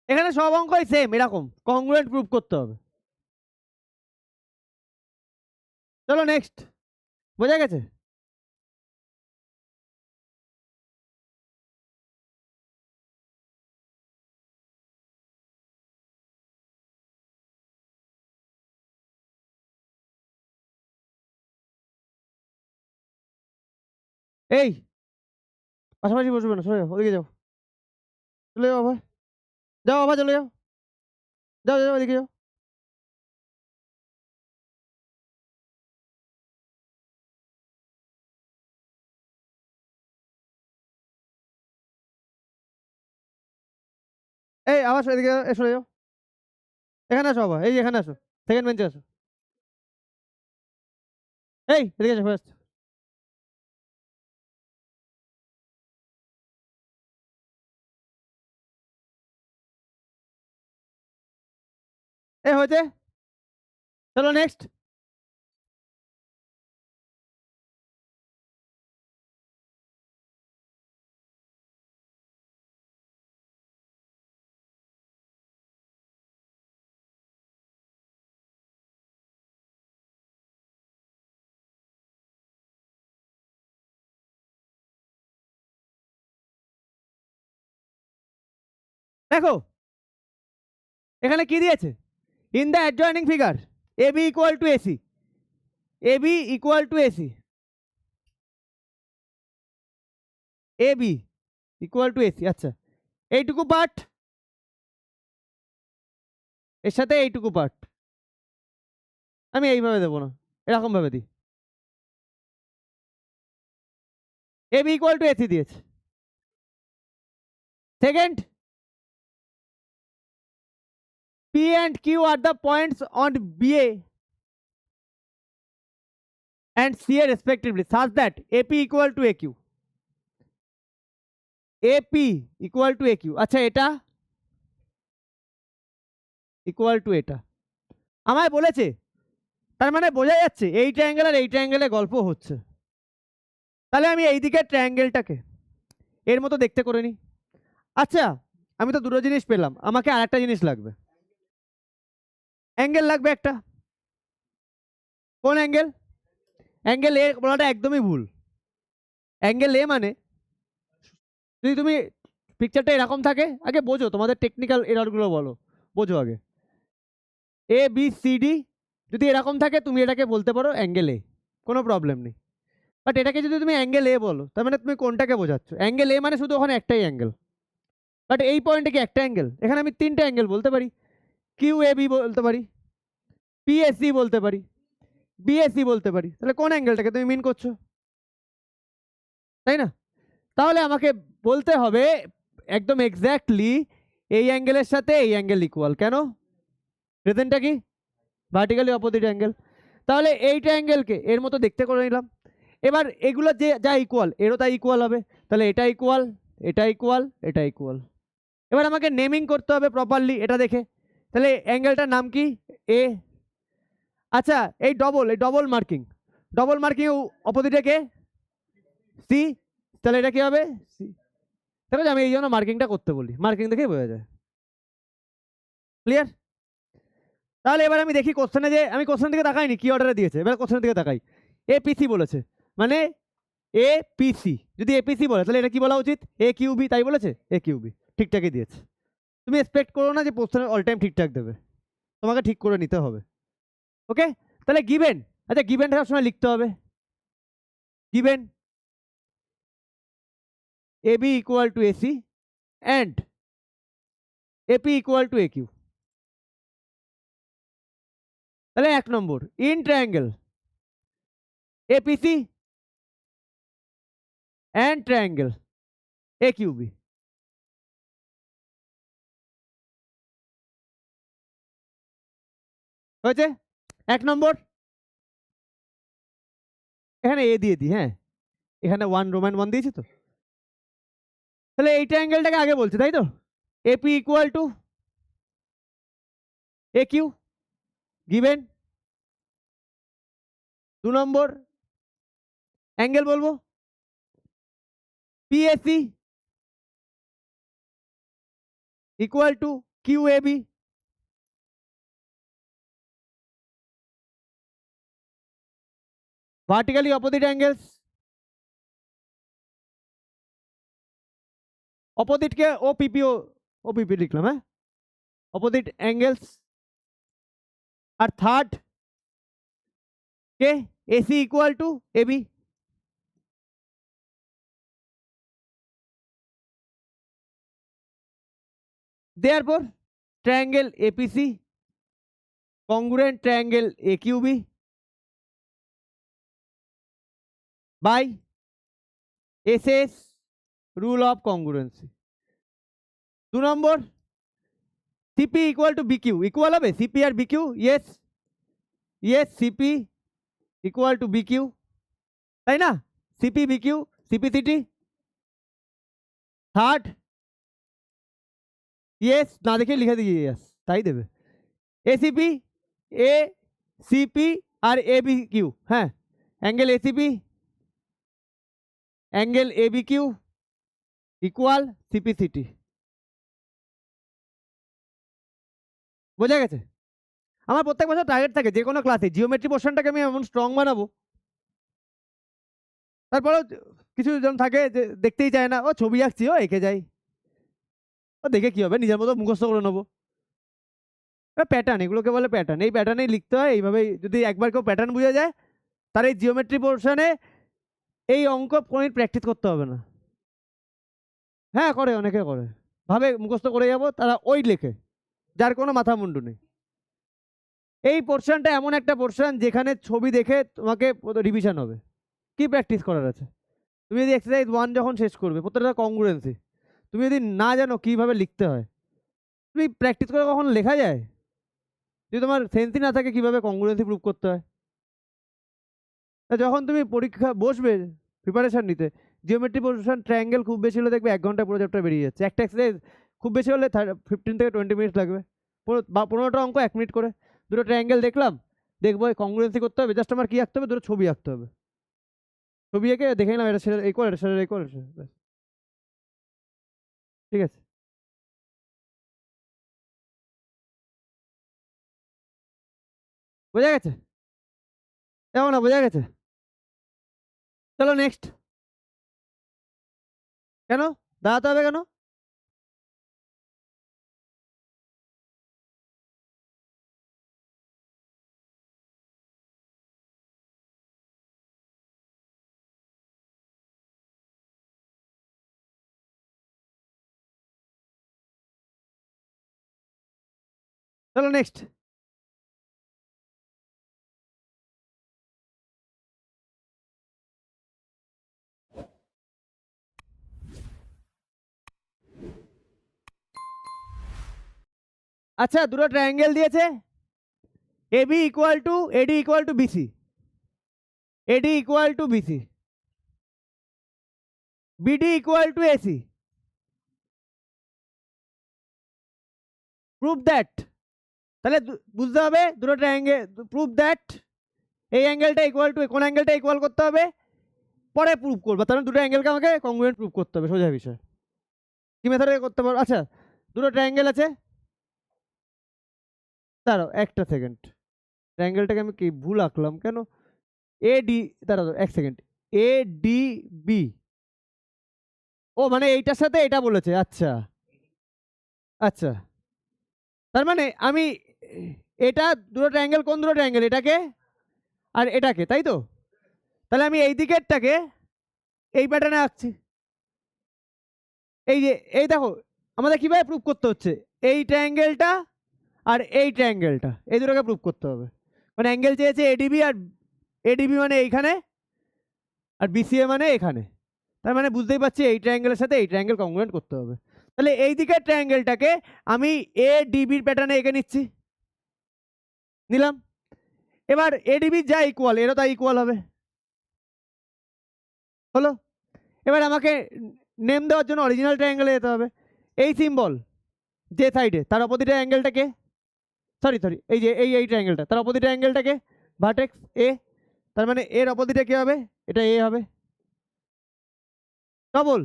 এখানে সব অঙ্কই সেম এরকম কংগ্রুয়েন্ট প্রুফ করতে হবে। চলো নেক্সট। বোঝা গেছে? এই পাশাপাশি বসবে না, সরে যাও, ওদিকে যাও, চলে যাও বাবা, যাও বাবা, চলে যাও, যাও যাও ওদিকে যাও। এই আবার এদিকে সরে যাও, এখানে আসো বাবা, এই এখানে আসো, সেকেন্ড বেঞ্চে আসো। এই এদিকে আসো ফার্স্ট। এই হয়েছে, চলো নেক্সট। দেখো এখানে কি দিয়েছে, in the adjoining figure AB equal to AC, AB equal to AC, AB equal to AC। আচ্ছা এইটুকু পার্ট এর সাথে এইটুকু পার্ট আমি এইভাবে দেবো না, এরকম ভাবে দিই, AB ইকুয়াল টু AC দিয়েছে। Second, P and Q are the points on BA and CA respectively such that AP equal to AQ, AP equal to AQ। আচ্ছা এটা ইকুয়াল টু এটা আমায় বলেছে, তার মানে বোঝা যাচ্ছে এই ট্রায়াঙ্গেল আর এই ট্রায়াঙ্গেলে গল্প হচ্ছে। তাহলে আমি এই দিকের ট্রায়াঙ্গেলটাকে এর মতো দেখতে করে নিই। আচ্ছা আমি তো দুটো জিনিস পেলাম, আমাকে আর একটা জিনিস লাগবে, অ্যাঙ্গেল লাগবে একটা। কোন অ্যাঙ্গেল? অ্যাঙ্গেল এ বলাটা একদমই ভুল। অ্যাঙ্গেল এ মানে যদি তুমি পিকচারটা এরকম থাকে, আগে বোঝো, তোমাদের টেকনিক্যাল এররগুলো বলো, বোঝো আগে। ABCD যদি এরকম থাকে তুমি এটাকে বলতে পারো অ্যাঙ্গেল এ, কোনো প্রবলেম নেই। বাট এটাকে যদি তুমি অ্যাঙ্গেল এ বলো তার মানে তুমি কোনটাকে বোঝাচ্ছ? অ্যাঙ্গেল এ মানে শুধু ওখানে একটাই অ্যাঙ্গেল, বাট এই পয়েন্টে কি একটা অ্যাঙ্গেল? এখানে আমি তিনটে অ্যাঙ্গেল বলতে পারি, QAB বলতে পারি, PSC বলতে পারি, BSC বলতে পারি। তাহলে কোন অ্যাঙ্গেলটাকে তুমি মিন করছো, তাই না? তাহলে আমাকে বলতে হবে একদম এক্স্যাক্টলি এই অ্যাঙ্গেলের সাথে এই অ্যাঙ্গেল ইকুয়াল। কেন? রিজনটা কি? Vertically opposite angle. তাহলে এইটা অ্যাঙ্গেলকে এর মতো দেখতে করে নিলাম। এবার এগুলো যে যা ইকুয়াল এরও তাই ইকুয়াল হবে। তাহলে এটা ইকুয়াল, এটা ইকুয়াল, এটা ইকুয়াল। এবার আমাকে নেমিং করতে হবে প্রপারলি এটা দেখে। তাহলে অ্যাঙ্গেলটার নাম কি? এ। আচ্ছা এই ডবল মার্কিং অপোজিটে কে? সি। তাহলে এটা কি হবে? সি। দেখো আমি এই জন্য মার্কিংটা করতে বলি, মার্কিং দেখেই বোঝা যায়। ক্লিয়ার? তাহলে এবার আমি দেখি কোশ্চেনে, যে আমি কোশ্চেনের দিকে তাকাইনি কি অর্ডারে দিয়েছে, এবার কোশ্চেনের দিকে তাকাই। APC বলেছে, মানে APC যদি APC বলে তাহলে এটা কি বলা উচিত? AQB, তাই বলেছে? AQB ঠিকঠাকই দিয়েছে। তুমি এক্সপেক্ট করো না যে কোশ্চেন অল টাইম ঠিকঠাক দেবে, তোমাকে ঠিক করে নিতে হবে। ওকে, তাহলে গিভেন, আচ্ছা গিভেনটা সবসময় লিখতে হবে। Given AB equal to AC and AP equal to AQ। তাহলে 1 নম্বর, in triangle APC and triangle AQB। হয়েছে 1 নম্বর। এখানে A দিয়ে দিই, হ্যাঁ এখানে 1 রোমান 1 দিয়েছি তো। তাহলে এই ট্রায়াঙ্গেলটাকে আগে বলছে, তাই তো? AP equal to AQ given. 2 নম্বর অ্যাঙ্গেল বলবো PAC equal to QAB। Vertically opposite angles, অপোজিটকে OPP লিখলাম, হ্যাঁ অপোজিট অ্যাঙ্গেলস। আর থার্ড কে? AC equal to AB। Therefore triangle APC congruent triangle AQB by SS rule of congruency। 2 number CP equal to BQ, equal হবে CP R BQ? yes yes CP equal to BQ, তাই না? CP BQ CPCT। Third yes না দেখে লিখে দিয়ে yes, তাই দেবে। ACP ACP আর ABQ, হ্যাঁ angle ACP angle ABQ equal CPCT। বোঝা গেছে? আমার প্রত্যেক বছর টার্গেট থাকে যে কোনো ক্লাসে জিওমেট্রি পোর্শনটাকে আমি এমন স্ট্রং বানাবো, তারপরেও কিছু জন থাকে যে দেখতেই চায় না, ও ছবি আঁকছি ও এঁকে যাই। ও দেখে কি হবে, নিজের মতো মুখস্থ করে নেবো। প্যাটার্ন, এগুলোকে বলে প্যাটার্ন। এই প্যাটার্নেই লিখতে হয় এইভাবেই। যদি একবার কেউ প্যাটার্ন বুঝে যায়, তার এই জিওমেট্রি পোর্শনে এই অঙ্ক কোনোদিন প্র্যাকটিস করতে হবে না। হ্যাঁ করে, অনেকে করে, ভাবে মুখস্থ করে যাবো, তারা ওই লেখে, যার কোনো মাথা মুন্ডু নেই। এই পোর্শনটা এমন একটা পোর্শন যেখানে ছবি দেখে তোমাকে রিভিশন হবে। কি প্র্যাকটিস করার আছে? তুমি যদি এক্সারসাইজ 1 যখন শেষ করবে, প্রত্যেকটা কংগ্রুয়েন্সি, তুমি যদি না জানো কিভাবে লিখতে হয়, তুমি প্র্যাকটিস করে কখন লেখা যায়? যদি তোমার সেন্সই না থাকে কিভাবে কংগ্রুয়েন্সি প্রুভ করতে হয়। তা যখন তুমি পরীক্ষা বসবে প্রিপারেশন নিতে, জিওমেট্রি পোর্শন ট্রায়াঙ্গেল খুব বেশি হলে দেখবে 1 ঘন্টা পুরো চ্যাপ্টার বেরিয়ে যাচ্ছে। একটা এক্সারসাইজ খুব বেশি হলে 15 থেকে 20 মিনিট লাগবে, বা 15টা অঙ্ক 1 মিনিট করে। দুটো ট্রায়াঙ্গেল দেখলাম, দেখবো কংগ্রুয়েন্সি করতে হবে, জাস্ট আমার কি আঁকতে হবে, দুটো ছবি আঁকতে হবে। ছবি এঁকে দেখে নিলাম এটা সেটা ইকুয়াল, এটা সেটা ইকুয়াল, ঠিক আছে। বোঝা গেছে? এমন না, বোঝা গেছে? চলো নেক্সট। কেন দাঁড়াতে হবে কেন? চলো নেক্সট। আচ্ছা, দুটো ট্রায়াঙ্গেল দিয়েছে, AB equal to AD equal to BC, AD equal to BC, BD equal to AC. Prove that, তাহলে বুঝতে হবে দুটো ট্রায়াঙ্গেল, প্রুভ দ্যাট এই অ্যাঙ্গেলটা ইকুয়াল টু কোন অ্যাঙ্গেলটা ইকুয়াল করতে হবে, পরে প্রুভ করবো। তাহলে দুটো অ্যাঙ্গেলকে আমাকে কংগ্রুয়েন্ট প্রুভ করতে হবে, সোজা বিষয়। কি মেথডে করতে পারবো? আচ্ছা, দুটো ট্রায়াঙ্গেল আছে, দাঁড়াও একটা সেকেন্ড, ট্রায়াঙ্গেলটাকে আমি কি ভুল আঁকলাম কেন? এ ডি, দাঁড়াও এক সেকেন্ড, এ ডি বি, ও মানে এইটার সাথে এটা বলেছে, আচ্ছা আচ্ছা। তার মানে আমি এটা দুটো ট্রায়াঙ্গেল, কোন দুটো ট্রায়াঙ্গেল, এটাকে আর এটাকে, তাই তো? তাহলে আমি এই দিকেরটাকে এই প্যাটার্নে আঁকছি। এই যে এই দেখো, আমাদের কিভাবে প্রুভ করতে হচ্ছে, এই ট্রায়াঙ্গেলটা আর এই ট্রায়াঙ্গেলটা, এই দুটোকে প্রুভ করতে হবে। মানে অ্যাঙ্গেল চেয়েছে এডিবি, আর এডিবি মানে এইখানে, আর বিসিএ মানে এখানে। তার মানে বুঝতেই পারছি এই ট্রায়াঙ্গেলের সাথে এই ট্রায়াঙ্গেল কংগ্রুয়েন্ট করতে হবে। তাহলে এই দিকের ট্রায়াঙ্গেলটাকে আমি এ ডিবির প্যাটার্নে এঁকে নিচ্ছি, নিলাম। এবার এডিবি যা ইকুয়াল, এরও তাই ইকুয়াল হবে, হলো। এবার আমাকে নেম দেওয়ার জন্য অরিজিনাল ট্রায়াঙ্গেলে যেতে হবে। এই সিম্বল যে সাইডে, তার অপোজিটের অ্যাঙ্গেলটাকে, সরি সরি, এই যে এই ট্রায়াঙ্গেলটা, তার অপোজিটের অ্যাঙ্গেলটাকে ভার্টেক্স এ, তার মানে এর অপোজিটে কি হবে, এটা এ হবে। ডবল,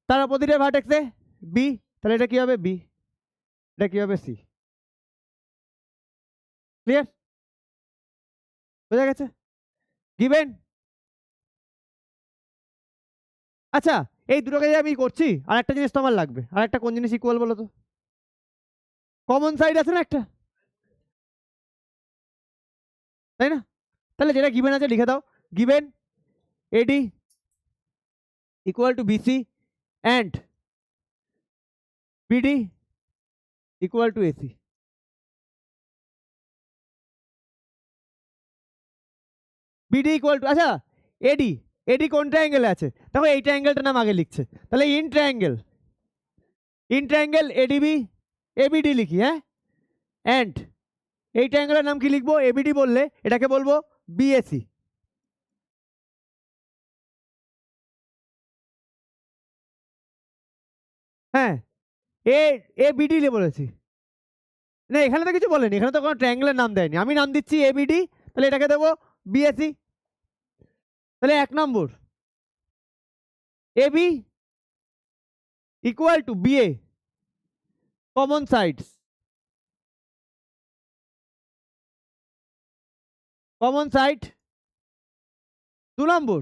তার অপোজিটের ভার্টেক্সে বি, তাহলে এটা কি হবে বি, এটা কি হবে সি। ক্লিয়ার? বোঝা গেছে? গিভেন। আচ্ছা, এই দুটোকে যে আমি করছি, আর একটা জিনিস তো আমার লাগবে, আর একটা কোন জিনিস ইকুয়াল বলো তো? কমন সাইড আছে না একটা, তাই না? তাহলে যেটা গিভেন আছে লিখে দাও, given AD equal to BC and BD equal to AC. BD equal to, আচ্ছা এডি, এডি কোন ট্রায়াঙ্গেলে আছে, দেখো এই ট্রায়াঙ্গেলটার নাম আগে লিখছে, তাহলে in triangle, in triangle ADB ABD লিখি, হ্যাঁ। অ্যান্ড এই ট্রায়াঙ্গেলের নাম কি লিখবো, এবিডি বললে এটাকে বলবো বিএসি। হ্যাঁ, এ এ বিডি বলেছি না, এখানে তো কিছু বলেনি, এখানে তো কোনো ট্রায়াঙ্গেলের নাম দেয়নি, আমি নাম দিচ্ছি এবিডি, তাহলে এটাকে দেবো বিএসি। তাহলে 1 নম্বর AB equal to BA, common sides, common side. 2 নম্বর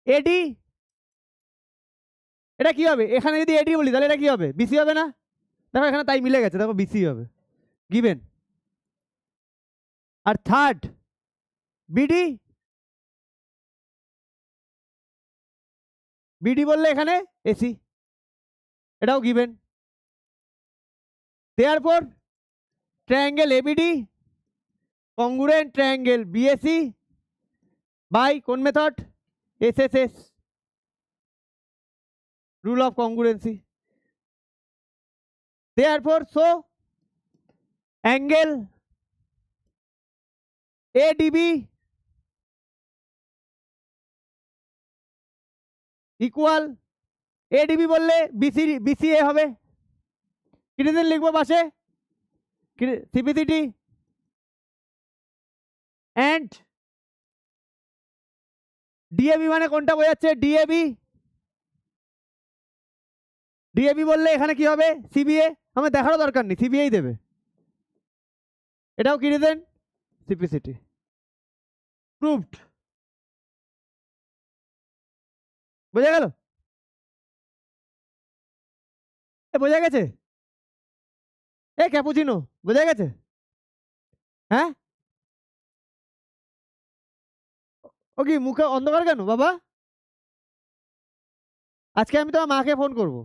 এডি এটা কি হবে? এখানে যদি এডি বলি তাহলে এটা কি হবে? বিসি হবে না? দেখো এখানে তাই মিলে গেছে, দেখো বিসি হবে গিভেন। আর থার্ড বিডি, বিডি বললে এখানে এসি, এটাও given. Therefore triangle ABD congruent triangle BAC by কোন method? SSS, rule of congruency. Therefore so angle ADB equal, ADB বললে বিসি, বিসিএ হবে। কি রিজন লিখবো পাশে? সিপিসিটি অ্যান্ড ডিএবি মানে কোনটা বোঝাচ্ছে? ডিএবি, ডিএবি বললে এখানে কি হবে? সিবিএ। আমার দেখারও দরকার নেই, সিবিএই দেবে। এটাও কি রিজন? সিপিসিটি। প্রুভড। বোঝা গেল? বোঝা গেছে? এ ক্যাপুচিনো বোঝা গেছে? হ্যাঁ, ও কি মুখে অন্ধকার কেন বাবা? আজকে আমি তোমার মাকে ফোন করব,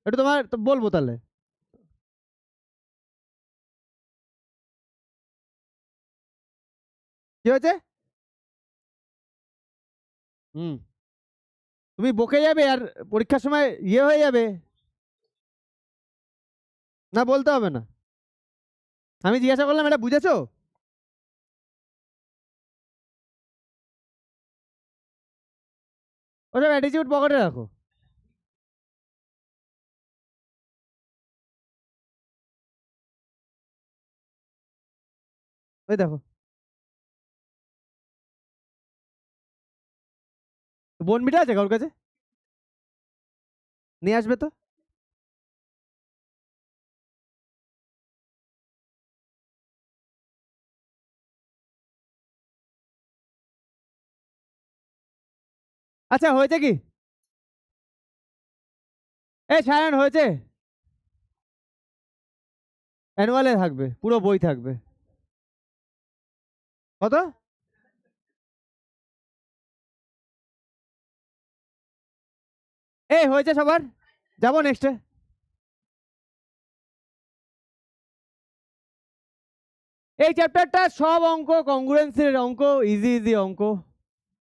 একটু তোমার বলবো তাহলে। কি হয়েছে? হুম, তুমি বকে যাবে আর পরীক্ষার সময় ইয়ে হয়ে যাবে। না বলতে হবে না, আমি জিজ্ঞাসা করলাম এটা বুঝেছো? ওসব অ্যাটিটিউড পকেটে রাখো। ওই দেখো, বোনবিটা আছে কারোর কাছে? নিয়ে আসবে তো। আচ্ছা হয়েছে কি? এই সায়ন হয়েছে? অ্যানুয়ালে থাকবে, পুরো বই থাকবে। কত? এই হয়েছে সবার, যাবো নেক্সটে। এই চ্যাপ্টারটা সব অঙ্ক কংগ্রুয়েন্সির অঙ্ক, ইজি ইজি অঙ্ক।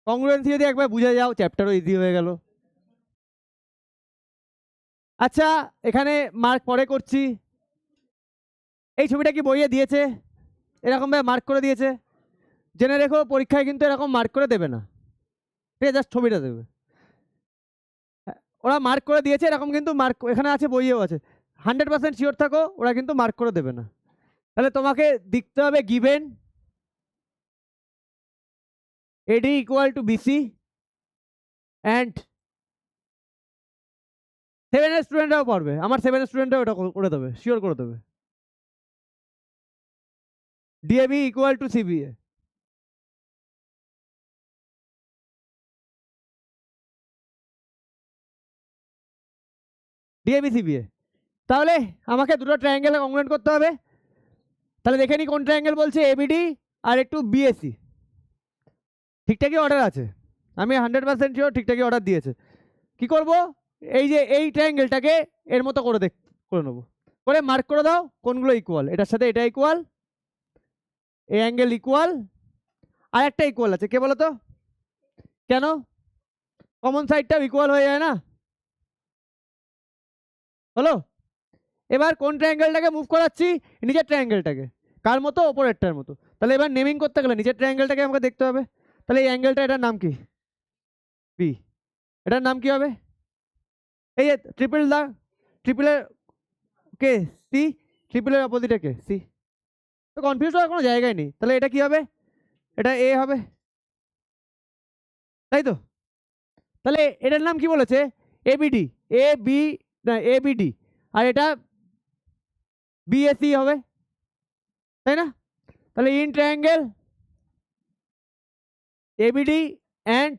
কংগ্রুয়েন্সি যদি একবার বুঝে যাও চ্যাপ্টারও ইজি হয়ে গেল। আচ্ছা এখানে মার্ক পরে করছি। এই ছবিটা কি বইয়ে দিয়েছে? এরকম ভাবে মার্ক করে দিয়েছে। জেনে রেখো পরীক্ষায় কিন্তু এরকম মার্ক করে দেবে না, ঠিক আছে? জাস্ট ছবিটা দেবে। ওরা মার্ক করে দিয়েছে এরকম, কিন্তু মার্ক এখানে আছে, বইয়েও আছে। 100% শিওর থাকো ওরা কিন্তু মার্ক করে দেবে না। তাহলে তোমাকে দেখতে হবে given AD equal to BC and 7 স্টুডেন্টরাও পারবে, আমার 7 স্টুডেন্টরাও ওটা করে দেবে, শিওর করে দেবে। DAB equal to CBA. DAB CBA. তাহলে আমাকে দুটো ট্রায়াঙ্গেল কংগ্রুয়েন্ট করতে হবে। তাহলে দেখে নি কোন ট্রায়াঙ্গেল বলছে এবিডি আর একটু বিএসি। ঠিকঠাকই অর্ডার আছে, আমি 100% শিওর ঠিকঠাকই অর্ডার দিয়েছে। কি করব? এই যে এই ট্রায়াঙ্গেলটাকে এর মতো করে করে নেবো, করে মার্ক করে দাও কোনগুলো ইকুয়াল। এটার সাথে এটা ইকুয়াল, এই অ্যাঙ্গেল ইকুয়াল, আর একটা ইকুয়াল আছে, কে বলো তো? কেন? কমন সাইডটাও ইকুয়াল হয়ে যায় না? হলো? এবার কোন ট্রায়াঙ্গেলটাকে মুভ করাচ্ছি? নিচের ট্রায়াঙ্গেলটাকে। কার মতো? ওপরেরটার মতো। তাহলে এবার নেমিং করতে গেলে নিচের ট্রায়াঙ্গেলটাকে আমাকে দেখতে হবে। তাহলে এই অ্যাঙ্গেলটা, এটার নাম কি? বি। এটার নাম কি হবে? এই যে ট্রিপল দা, ট্রিপলের কে? সি। ট্রিপলের অপোজিটে কে? সি। তো কনফিউজ হওয়ার কোনো জায়গায় নেই। তাহলে এটা কি হবে? এটা এ হবে, তাই তো? তাহলে এটার নাম কি বলেছে? এবিডি। এ বি, না এবিডি, আর এটা বিএসি হবে, তাই না? তাহলে in triangle ABD and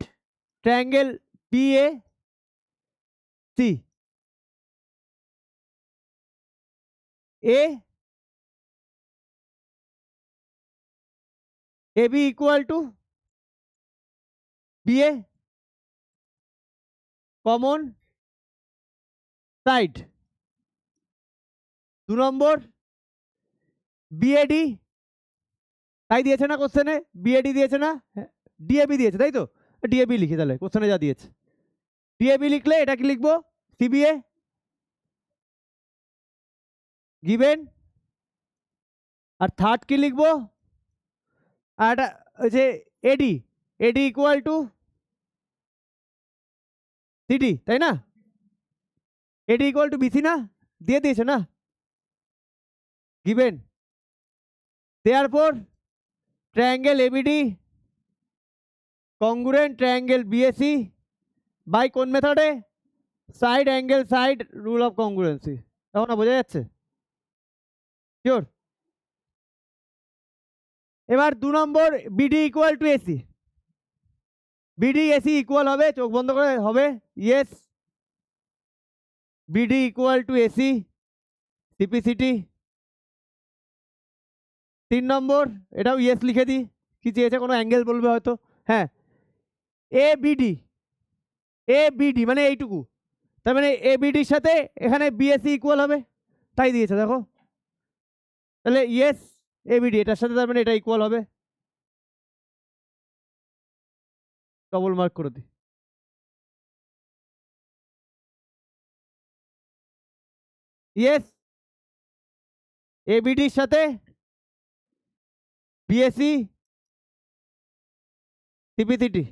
triangle BA C A B equal to B A common side. 2 নম্বর বিএডি, তাই দিয়েছে না কোশ্চেনে? বিএডি দিয়েছে না? ডিএবি দিয়েছে, তাই তো? ডিএবি লিখি তাহলে, কোশ্চেনে যা দিয়েছে। ডিএবি লিখলে এটা কি লিখবো? CBA given. আর থার্ড কি লিখবো? আর এটা হচ্ছে এডি, এডি ইকুয়াল টু সিডি, তাই না? এডি ইকুয়াল টু বিসি না? দিয়ে দিয়েছে না? Given therefore triangle ABD congruent triangle BAC by কোন মেথডে? Side angle side rule of congruency. তখন না বোঝা যাচ্ছে? শিওর? এবার 2 নম্বর BD equal to AC, BD AC equal হবে, চোখ বন্ধ করে হবে yes BD equal to AC CPCT. 3 নম্বর এটাও ইয়েস লিখে দিই, কি চেয়েছে? কোনো অ্যাঙ্গেল বলবে হয়তো। হ্যাঁ, এ বিডি মানে এইটুকু, তার মানে এ বিডির সাথে এখানে বিএসি ইকুয়াল হবে, তাই দিয়েছে দেখো। তাহলে ইয়েস এ বিডি এটার সাথে, তার মানে এটা ইকুয়াল হবে। ডবল মার্ক করে দিই। ইয়েস এ বিডির সাথে বিএসি সিপিসিটি।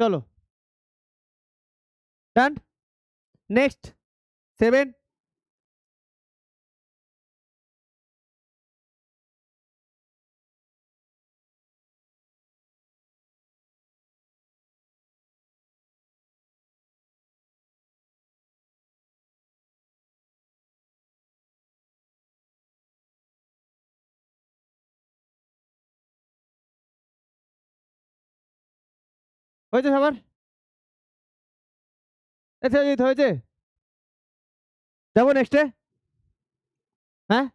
চলো ডান। নেক্সট 7। হয়েছে সবার? আচ্ছা হয়েছে, যাবো নেক্সটে। হ্যাঁ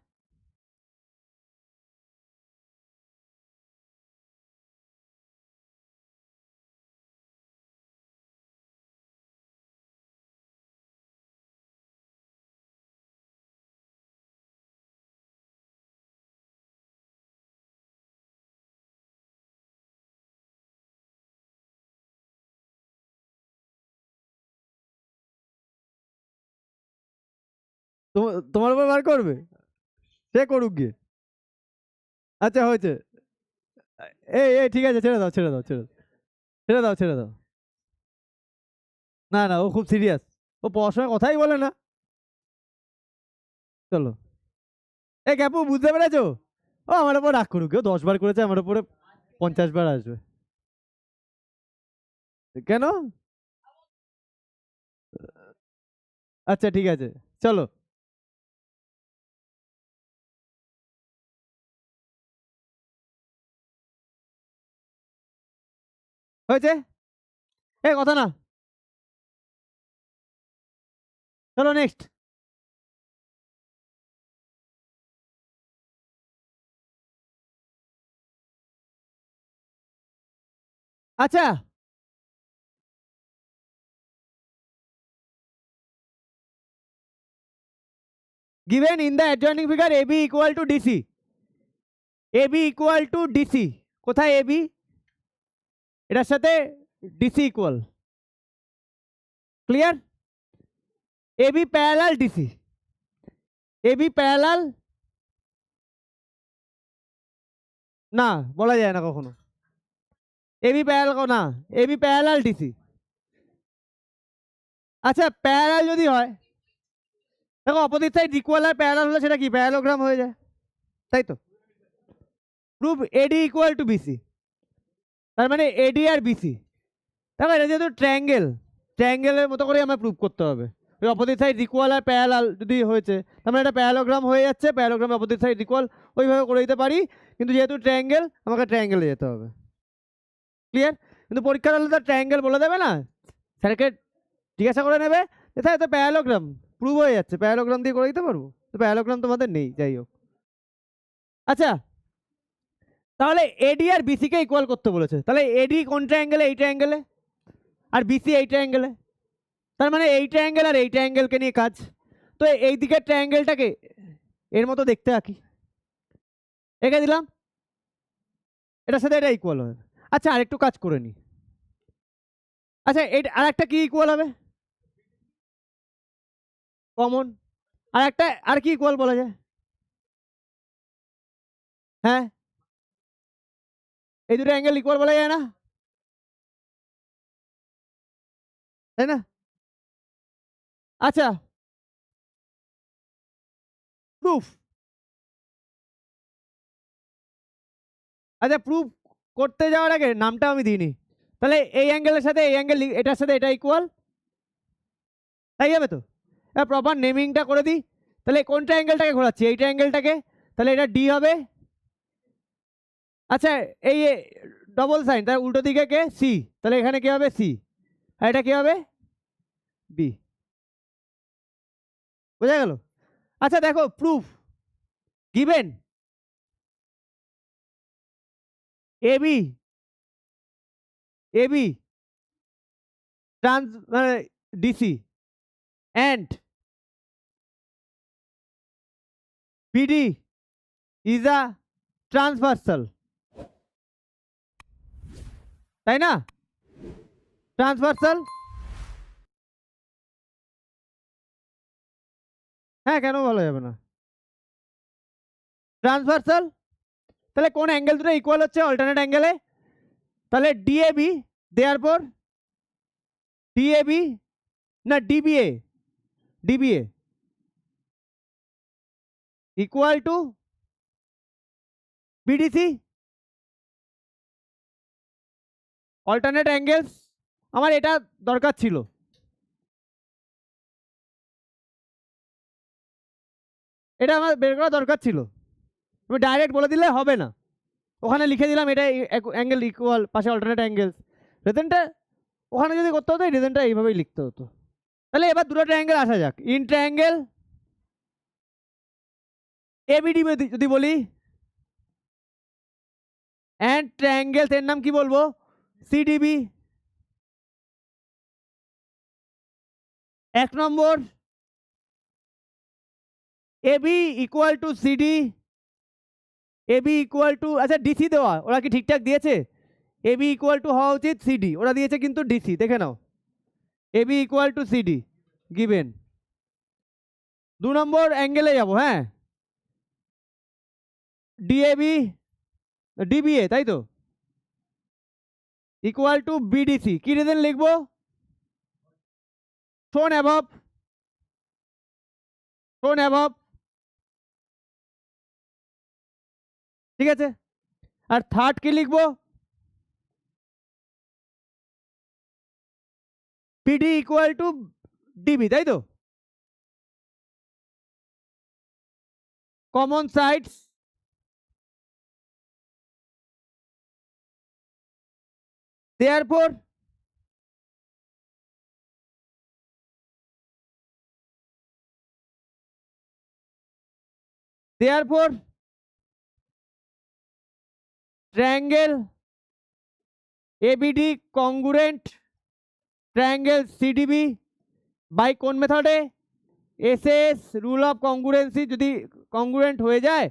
তোমার উপর বার করবে, সে করুক গিয়ে। আচ্ছা হয়েছে। এই এই ঠিক আছে, ছেড়ে দাও ছেড়ে দাও ছেড়ে দাও ছেড়ে দাও ছেড়ে দাও। না না, ও খুব সিরিয়াস, ও পড়াশোনার কথাই বলে না। চলো এই ক্যাপু, বুঝতে পেরেছো? ও আমার উপর রাগ করুক, কেউ 10 বার করেছে, আমার উপরে 50 বার আসবে কেন? আচ্ছা ঠিক আছে, চলো। হয়েছে, এ কথা না। চলো নেক্সট। আচ্ছা given in the adjoining figure AB equal to DC, AB equal to DC, কোথায় AB? এটার সাথে DC equal, clear? AB parallel DC, AB parallel না, বলা যায় না কখনো। AB প্যারালাল না, AB প্যারালাল DC। আচ্ছা প্যারালাল যদি হয়, দেখো opposite side equal are parallel হলে সেটা কি প্যারালোগ্রাম হয়ে যায়, তাই তো? Prove AD equal to BC, তার মানে AD আর BC, দেখো এটা যেহেতু ট্রায়াঙ্গেল, ট্রায়াঙ্গেলের মতো করে আমার প্রুভ করতে হবে। ওই opposite side equal are parallel যদি হয়েছে, তার মানে এটা প্যারালোগ্রাম হয়ে যাচ্ছে, প্যারালোগ্রাম অপোজিট সাইড ইকুয়াল, ওইভাবে করে দিতে পারি। কিন্তু যেহেতু ট্রায়াঙ্গেল, আমাকে ট্রায়াঙ্গেলে যেতে হবে, ক্লিয়ার? কিন্তু পরীক্ষার হলে তো ট্রায়াঙ্গেল বলে দেবে না, স্যারকে জিজ্ঞাসা করে নেবে তাহলে তো প্যারালোগ্রাম প্রুভ হয়ে যাচ্ছে, প্যারালোগ্রাম দিয়ে করে দিতে পারবো, তো প্যারালোগ্রাম তোমাদের নেই, যাই হোক। আচ্ছা, তাহলে এডি আর বিসি কে ইকুয়াল করতে বলেছে, তাহলে এডি কোন ট্রায়াঙ্গেলে, এই ট্রায়াঙ্গেলে, আর বিসি এই ট্রায়াঙ্গেলে, তার মানে এই ট্রায়াঙ্গেল আর এই ট্রায়াঙ্গেলকে নিয়ে কাজ। তো এই দিকের ট্রায়াঙ্গেলটাকে এর মতো দেখতে আঁকি, এঁকে দিলাম, এটার সাথে এটা ইকুয়াল হবে। আচ্ছা আর একটু কাজ করে নি। আচ্ছা এটা আর একটা কি ইকুয়াল হবে, কমন, আর একটা আর কি ইকুয়াল বলা যায়, হ্যাঁ এই দুটো অ্যাঙ্গেল ইকুয়াল বলা যায় না, তাই না? আচ্ছা প্রুফ, আচ্ছা প্রুফ করতে যাওয়ার আগে নামটা আমি দিইনি, তাহলে এই অ্যাঙ্গেলের সাথে এই অ্যাঙ্গেল, এটার সাথে এটা ইকুয়াল, তাই যাবে তো? প্রপার নেমিংটা করে দিই, তাহলে কোনটা অ্যাঙ্গেলটাকে ঘোরাচ্ছি, এইটা অ্যাঙ্গেলটাকে, তাহলে এটা ডি হবে। আচ্ছা এই ডবল সাইন, তাহলে উল্টো দিকে কে, সি, তাহলে এখানে কি হবে সি, আর এটা কি হবে বি, বোঝা গেল? আচ্ছা দেখো proof, given AB, AB trans মানে DC and BD is a transversal, তাই না? ট্রান্সভার্সাল, হ্যাঁ কেন বলা যাবে না, ট্রান্সভার্সাল, তাহলে কোন অ্যাঙ্গেল দুটো ইকুয়াল হচ্ছে অল্টারনেট অ্যাঙ্গেলে, তাহলে ডিএবি, দেয়ার পর ডিএবি না DBA, DBA equal to BDC, alternate angles, আমার এটা দরকার ছিল, এটা আমার বের করা দরকার ছিল, তুমি ডাইরেক্ট বলে দিলে হবে না, ওখানে লিখে দিলাম এটা অ্যাঙ্গেল ইকুয়াল, পাশে অল্টারনেট অ্যাঙ্গেলস, রিজনটা ওখানে যদি করতে হতো রিজনটা এইভাবেই লিখতে হতো। তাহলে এবার দুটো ট্রায়াঙ্গেল আসা যাক, ইন ট্রায়াঙ্গেল এবিডি যদি বলি, অ্যান্ড ট্রায়াঙ্গেলস এর নাম কি বলবো, সিডিবি। এক নম্বর AB equal to CD, AB equal to, আচ্ছা ডিসি দেওয়া ওরা কি ঠিকঠাক দিয়েছে, এবি ইকুয়াল টু হওয়া উচিত সিডি, ওরা দিয়েছে কিন্তু ডিসি, দেখে নাও, AB equal to CD given. দু নম্বর অ্যাঙ্গেলে যাব, হ্যাঁ ডিএবি, ডিবিএ তাই তো, ইকুয়াল টু বিডিসি, কি রিজন লিখবো, শোন অ্যাবভ, শোন অ্যাবভ, ঠিক আছে। আর থার্ড কি লিখবো, পিডি ইকুয়াল টু ডিবি, তাই তো, common sides, therefore therefore triangle ABD congruent triangle CDB by কোন মেথডে, এসএস রুল অফ কংগ্রুয়েন্সি, যদি কংগ্রুয়েন্ট হয়ে যায়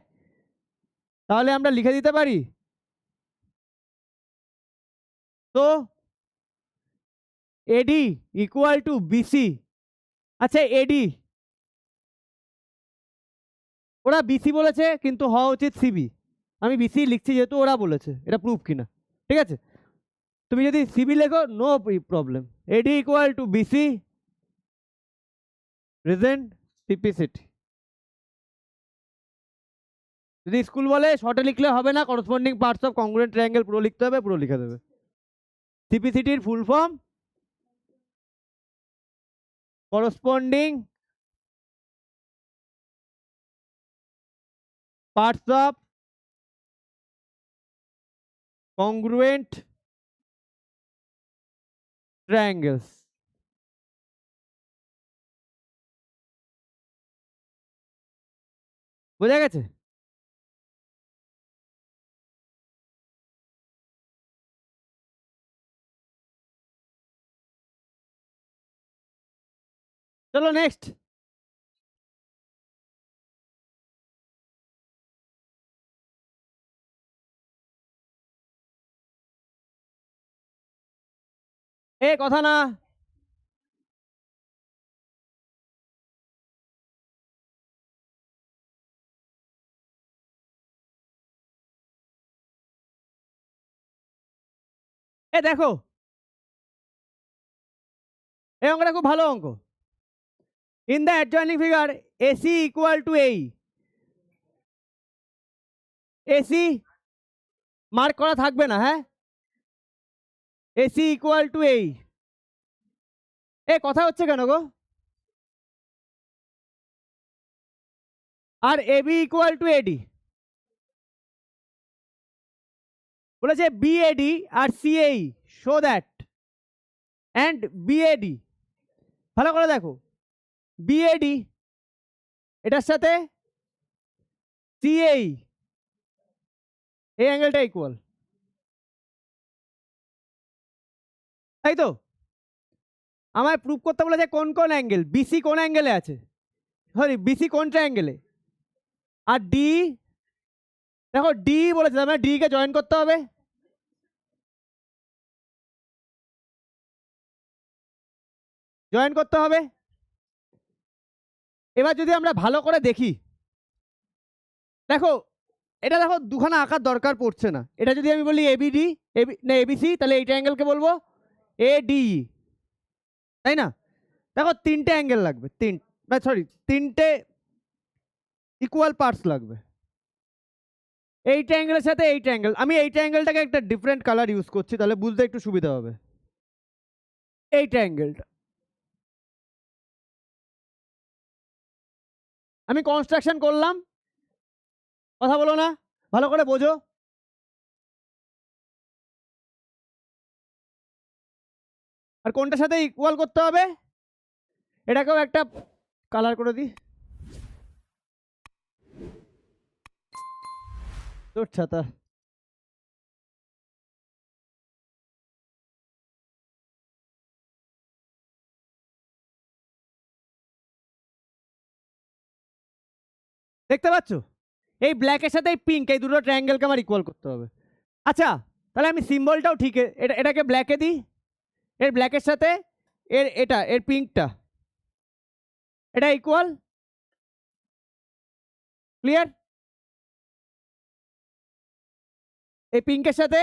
তাহলে আমরা লিখে দিতে পারি, তো এডি ইকুয়াল টু বিসি। আচ্ছা এডি, ওরা বিসি বলেছে কিন্তু হওয়া উচিত সিবি, আমি বিসি লিখছি যেহেতু ওরা বলেছে, এটা প্রুফ কিনা, ঠিক আছে, তুমি যদি সিবি লেখো no problem, AD equal to BC, reason CPCT. যদি স্কুল বলে শর্টে লিখলে হবে না, corresponding parts of congruent triangle পুরো লিখতে হবে, পুরো লিখে দেবে। সিপিসিটির full form corresponding parts of congruent triangles. বোঝা গেছে? চলো নেক্সট। এ কথা না। এ দেখো, এই অঙ্কটা খুব ভালো অঙ্ক। In the adjoining figure AC equal to এই, এসি মার্ক করা থাকবে না, হ্যাঁ, এসি ইকুয়াল টু এই। এ কথা হচ্ছে কেন গো? আর এবি ইকুয়াল টু এডি, বলেছে বিএডি আর CAE show that, and BAD, ভালো করে দেখো, বিএডি এটার সাথে সিএই এই অ্যাঙ্গেলটা ইকুয়াল, তাই তো? আমায় প্রুভ করতে বলেছে কোন কোন অ্যাঙ্গেল, বিসি কোন অ্যাঙ্গেলে আছে, সরি বিসি কোন ট্রায়াঙ্গেলে, আর ডি, দেখো ডি বলেছে, তার মানে ডি কে জয়েন করতে হবে, জয়েন করতে হবে। এবার যদি আমরা ভালো করে দেখি, দেখো এটা দেখো দুখানা আঁকার দরকার পড়ছে না। এটা যদি আমি বলি এবিডি, না এবিসি, তাহলে এই ট্রায়াঙ্গেলকে বলবো এডি, তাই না? দেখো তিনটে অ্যাঙ্গেল লাগবে, সরি তিনটে ইকুয়াল পার্টস লাগবে। এই ট্রায়াঙ্গেলের সাথে এই ট্রায়াঙ্গেল, আমি এই ট্রায়াঙ্গেলটাকে একটা ডিফারেন্ট কালার ইউজ করছি, তাহলে বুঝতে একটু সুবিধা হবে। এই ট্রায়াঙ্গেলটা আমি কনস্ট্রাকশন করলাম, কথা বলো না, ভালো করে বোঝো। আর কোনটার সাথে ইকুয়াল করতে হবে, এটাকেও একটা কালার করে দিই, তোর ছাতা। দেখতে পাচ্ছ, এই ব্ল্যাকের সাথে এই পিঙ্ক, এই দুটো ট্রায়াঙ্গেলকে আমার ইকুয়াল করতে হবে। আচ্ছা, তাহলে আমি সিম্বলটাও ঠিক, এটাকে ব্ল্যাকে দিই, এর ব্ল্যাকের সাথে এর পিঙ্কটা, এটা ইকুয়াল, ক্লিয়ার? এই পিঙ্কের সাথে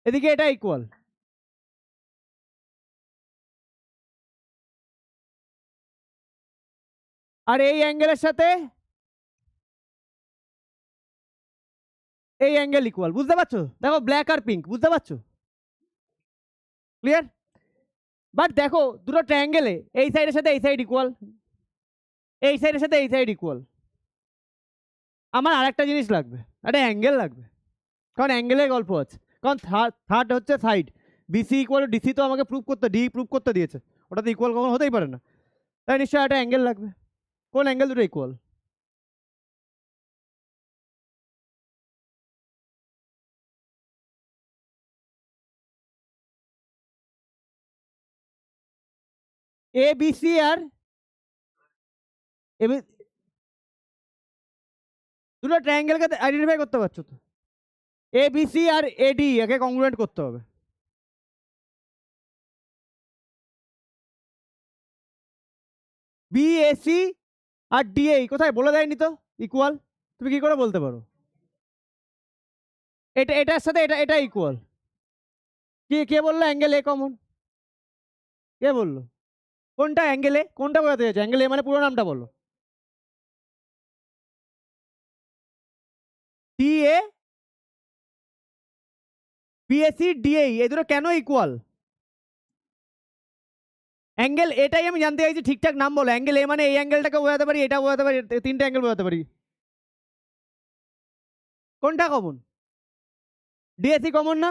এদিকে এটা ইকুয়াল। আর এই অ্যাঙ্গেলের সাথে এই অ্যাঙ্গেল ইকুয়াল, বুঝতে পারছো? দেখো ব্ল্যাক আর পিঙ্ক, বুঝতে পারছো? ক্লিয়ার? বাট দেখো দুটো ট্রায়াঙ্গেলে এই সাইডের সাথে এই সাইড ইকুয়াল, এই সাইডের সাথে এই সাইড ইকুয়াল। আমার আরেকটা জিনিস লাগবে, একটা অ্যাঙ্গেল লাগবে, কারণ অ্যাঙ্গেলের গল্প আছে, কারণ থার্ড হচ্ছে সাইড, বিসি ইকুয়াল ডিসি তো আমাকে প্রুভ করতে, ডি প্রুভ করতে দিয়েছে, ওটা তো ইকুয়াল কখনো হতেই পারে না, তাই নিশ্চয়ই একটা অ্যাঙ্গেল লাগবে। কোন অ্যাঙ্গেল দুটো ইকুয়াল? এ বিসি আর দুটো ট্রায়াঙ্গেলকে আইডেন্টিফাই করতে পারছো তো, এ বিসি আর এডি একে কংগ্রুয়েন্ট করতে হবে। বিএসি আর ডিএই কোথায় বলে দেয়নি তো ইকুয়াল, তুমি কি করে বলতে পারো? এটার সাথে এটা ইকুয়াল। কে বললো অ্যাঙ্গেল এ কমন? কে বললো? কোনটা অ্যাঙ্গেলে, কোনটা বোঝাতে চাইছো? অ্যাঙ্গেল এ মানে পুরো নামটা বলো। ডিএ বিএসি ডিএই এই দুটো কেন ইকুয়াল? অ্যাঙ্গেল এটাই আমি জানতে চাইছি, ঠিকঠাক নাম বলো। অ্যাঙ্গেল এ মানে এই অ্যাঙ্গেলটাকে বোঝাতে পারি, এটা বোঝাতে পারি, তিনটা অ্যাঙ্গেল বোঝাতে পারি। কোনটা কমন? ডিএসি কমন না?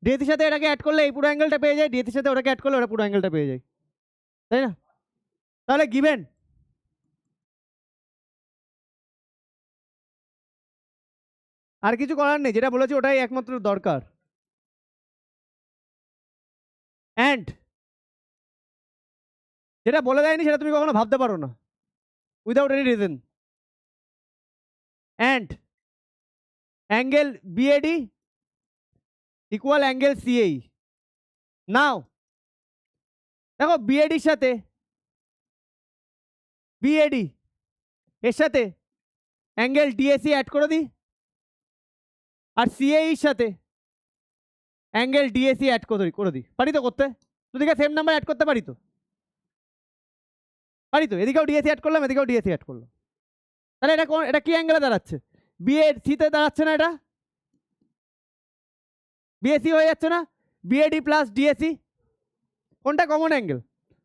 ডিএসির সাথে এটাকে অ্যাড করলে এই পুরো অ্যাঙ্গেলটা পেয়ে যায়, ডিএসির সাথে ওটাকে অ্যাড করলে ওটা পুরো অ্যাঙ্গেলটা পেয়ে যায়। তাই না? তাহলে গিভেন আর কিছু করার নেই, যেটা বলেছি ওটাই একমাত্র দরকার। অ্যান্ড যেটা বলে দেয়নি সেটা তুমি কখনো ভাবতে পারো না without any reason. And angle BAD equal angle CAE. Now দেখো বিএডির সাথে বিএডি এর সাথে অ্যাঙ্গেল ডিএসি অ্যাড করে দিই, আর সিএইর সাথে অ্যাঙ্গেল ডিএসি অ্যাড করে দিই। পারি তো করতে? দুদিকে সেম নাম্বার অ্যাড করতে পারি তো? পারি তো? এদিকেও ডিএসি অ্যাড করলাম, এদিকেও ডিএসি অ্যাড করলাম। তাহলে এটা কি অ্যাঙ্গেলে দাঁড়াচ্ছে? বিএসিতে দাঁড়াচ্ছে না? এটা বিএসি হয়ে যাচ্ছে না? বিএডি প্লাস ডিএসি কোনটা কমন অ্যাঙ্গেল?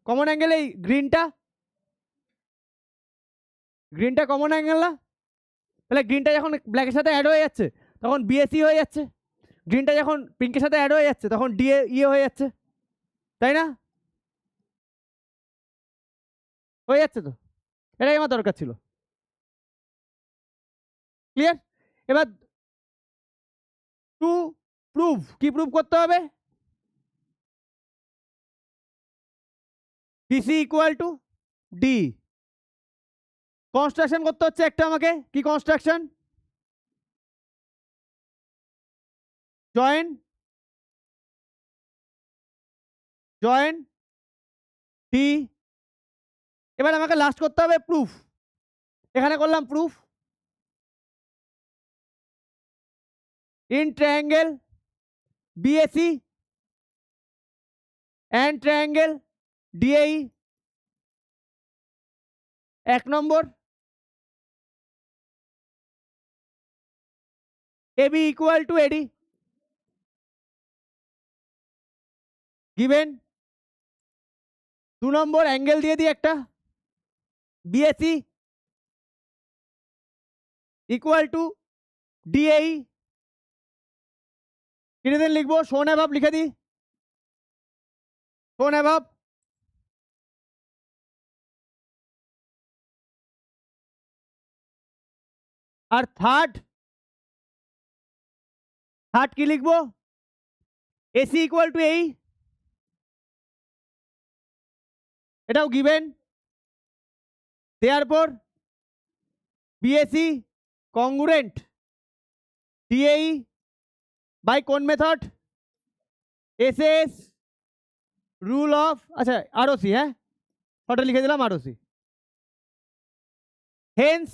কমন অ্যাঙ্গেল এই গ্রিনটা কমন অ্যাঙ্গেল না? তাহলে গ্রিনটা যখন ব্ল্যাকের সাথে অ্যাড হয়ে যাচ্ছে তখন বিএসি হয়ে যাচ্ছে, গ্রিনটা যখন পিঙ্কের সাথে অ্যাড হয়ে যাচ্ছে তখন ইয়ে হয়ে যাচ্ছে, তাই না? হয়ে যাচ্ছে তো, এটাই আমার দরকার ছিল। ক্লিয়ার? এবার টু প্রুভ, কি প্রুভ করতে হবে? BC equal to D. Construction করতে হচ্ছে একটা আমাকে, কি কনস্ট্রাকশন? Join join D. এবার আমাকে লাস্ট করতে হবে প্রুফ। এখানে করলাম proof in triangle BAC and triangle DAE. 1 নম্বর AB equal to AD given. 2 নম্বর অ্যাঙ্গেল দিয়ে দিই একটা, বিএসি ইকুয়াল টু ডিএই। কিনে লিখবো শোন অ্যাভাব, লিখে দিই শোন অ্যাভাব। আর থার্ড কি লিখবো? এসি ইকুয়াল টু এই, এটাও গিভেন। দেয়ারপর বিএসি কংগ্রুয়েন্ট ডিএই বাই কোন মেথড? এসএস রুল অফ, আচ্ছা আরওসি, হ্যাঁ শর্টে লিখে দিলাম ROC. Hence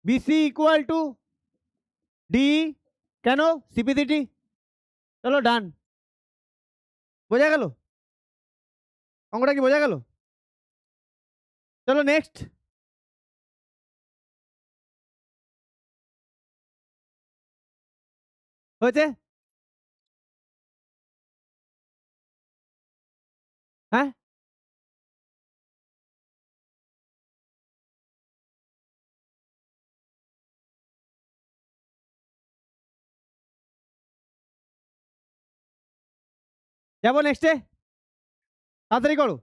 BC equal to D. কেন? সিপিসিটি। চলো ডান। বোঝা গেল? অঙ্কটা কি বোঝা গেল? চলো নেক্সট। হয়েছে? হ্যাঁ যাবো নেক্সটে, তাড়াতাড়ি করো।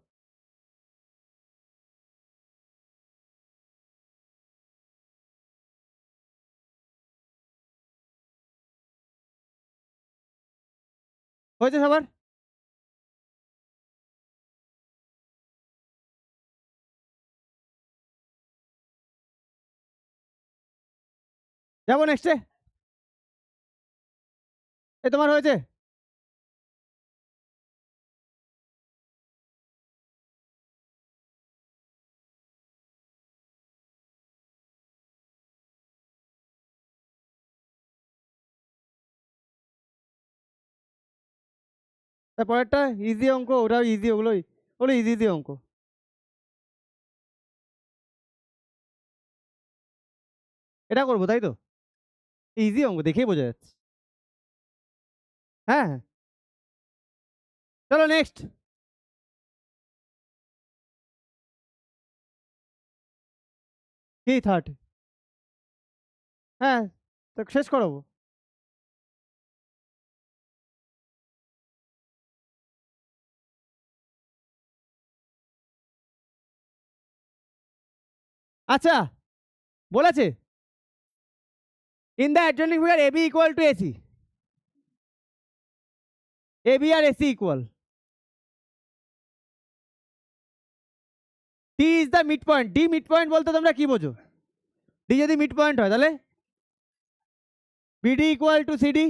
হয়েছে সবার? যাবো নেক্সটে। এ তোমার হয়েছে? তারপরেরটা ইজি অঙ্ক, ওটাও ইজি, ওগুলো ওগুলো ইজি ইজি অঙ্ক। এটা করবো তাই তো? ইজি অঙ্ক দেখেই বোঝা যাচ্ছে। হ্যাঁ হ্যাঁ চলো নেক্সট। কি থার্ড? হ্যাঁ তো শেষ করাবো। আচ্ছা বলেছে in the adjoining figure AB equal to AC, AB আর AC equal, D is the midpoint. D midpoint বলতে তোমরা কি বোঝো? ডি যদি মিড পয়েন্ট হয় তাহলে বিডি ইকুয়াল টু সিডি।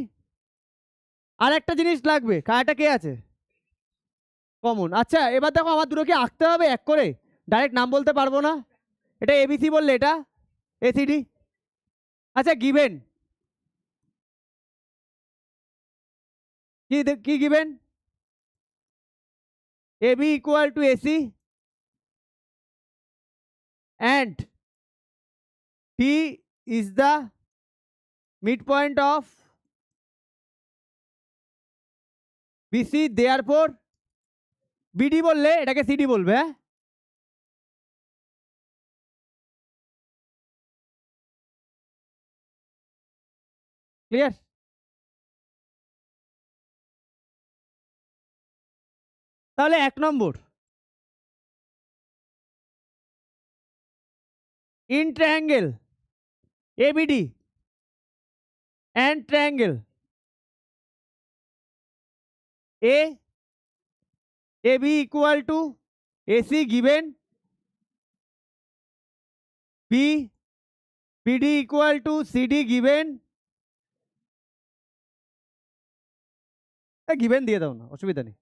আর একটা জিনিস লাগবে, কাটা কে আছে? কমন। আচ্ছা এবার দেখো আমার দুটোকে আঁকতে হবে এক করে, ডাইরেক্ট নাম বলতে পারবো না। এটা এবিসি বললে এটা এসিডি। আচ্ছা গিভেন কি given? AB equal to AC and D is the midpoint of BC, therefore BD বললে এটাকে সিডি বলবে। হ্যাঁ ক্লিয়ার? তাহলে 1 নম্বর, in triangle ABD and triangle AB equal to AC given BD equal to CD given, given দিয়ে দাও না, অসুবিধা নেই।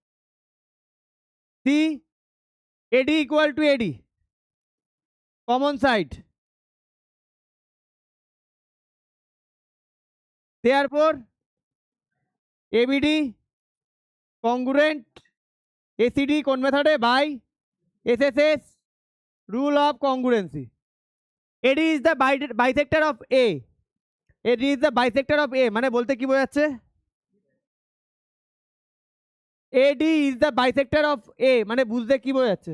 AD equal to AD, common side, therefore ABD congruent ACD কোন মেথডে? By SSS rule of congruency. AD is the bisector of A, AD is the bisector of A মানে বলতে কি বোঝাচ্ছে? AD is the bisector of A মানে বুঝতে কি বোঝাচ্ছে?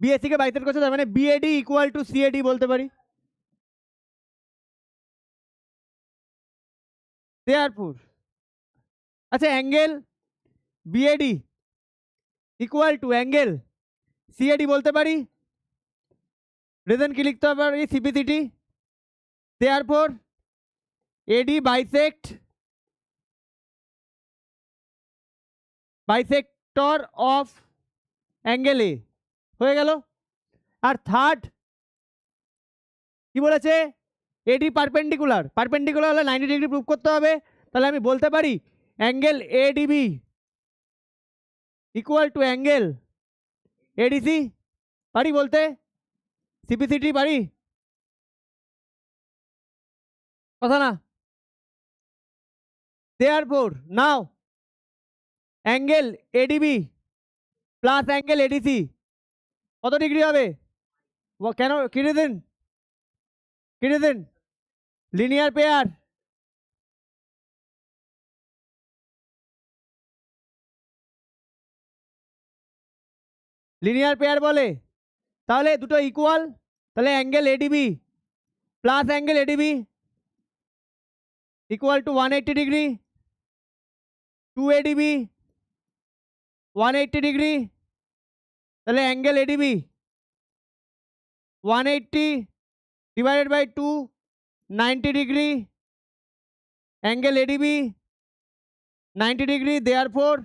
বিএসসি কে বাইসেক্ট করছে, তার মানে বিএডি ইকুয়াল টু সিএডি বলতে পারি। দেয়ারফর আচ্ছা angle BAD equal to angle CAD বলতে পারি। রিজন কি লিখতে হবে? CPCT. Therefore AD bisector of angle A হয়ে গেল। আর থার্ড কি বলেছে? এডি পারপেন্ডিকুলার, পারপেন্ডিকুলার হলে 90 ডিগ্রি প্রুভ করতে হবে। তাহলে আমি বলতে পারি angle ADB equal to angle ADC, পারি বলতে? সিপিসিটি পারি? কথা না। Therefore now angle ADB plus angle ADC কত ডিগ্রি হবে? কেন কি রিজন? কি reason? Linear pair. Linear pair বলে। তাহলে দুটো ইকুয়াল, তাহলে angle ADB plus angle ADB equal to 180 degree, 2 ADB 180 degree. তাহলে angle ADB 180 divided by 2 90 degree, angle ADB 90 degree. Therefore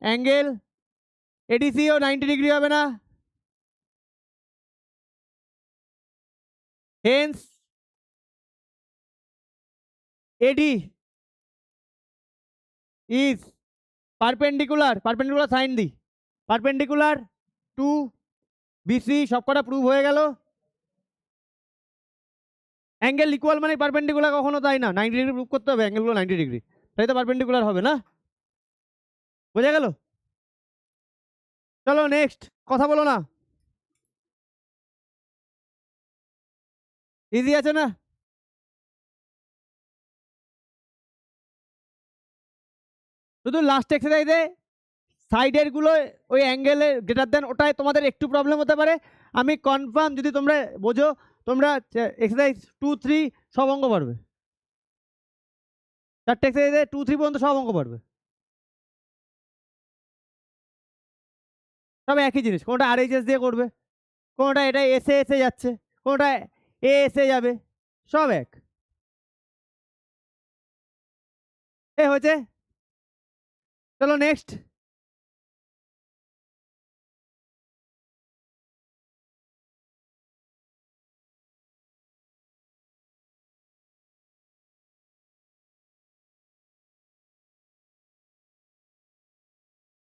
angle এডিসিও 90 ডিগ্রি হবে না? Hence AD is perpendicular, perpendicular sign the, perpendicular to BC. সব কটা prove হয়ে গেল। Angle equal মানে perpendicular কখনো তাই না, 90 ডিগ্রি প্রুভ করতে হবে, অ্যাঙ্গেলগুলো 90 ডিগ্রি, তাই তো পারপেন্ডিকুলার হবে না? বোঝা গেল? চলো নেক্সট, কথা বলো না, ইজি আছে না? শুধু লাস্ট এক্সারসাইজে সাইডের গুলো ওই অ্যাঙ্গেলে গ্রেটার দেন, ওটাই তোমাদের একটু প্রবলেম হতে পারে। আমি কনফার্ম যদি তোমরা বোঝো, তোমরা এক্সারসাইজ 2, 3 সব অঙ্ক পারবে। 4টে এক্সারসাইজে 2, 3 পর্যন্ত সব অঙ্ক পারবে। সব একই জিনিস, কোনটা RHS দিয়ে করবে, কোনটা এটা এসে এসে যাচ্ছে, কোনটা এ এসে যাবে, সব এক। এ হয়েছে, চলো নেক্সট।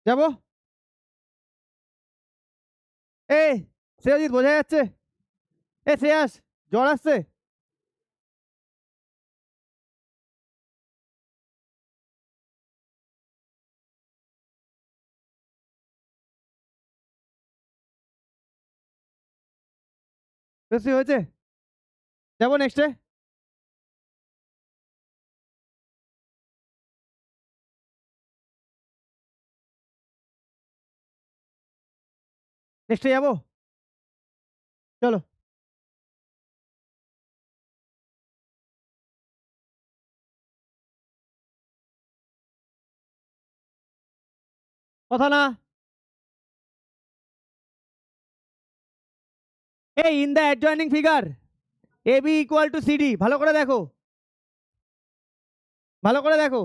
যাবো। এ শ্রেয়জিৎ বোঝা যাচ্ছে? এ শ্রেয়াস, জ্বর আসছে? বেশি হয়েছে? যাবো নেক্সটে। নেক্সটে যাবো, চলো। কথা না। এই in the adjoining figure AB equal two CD, ভালো করে দেখো, ভালো করে দেখো।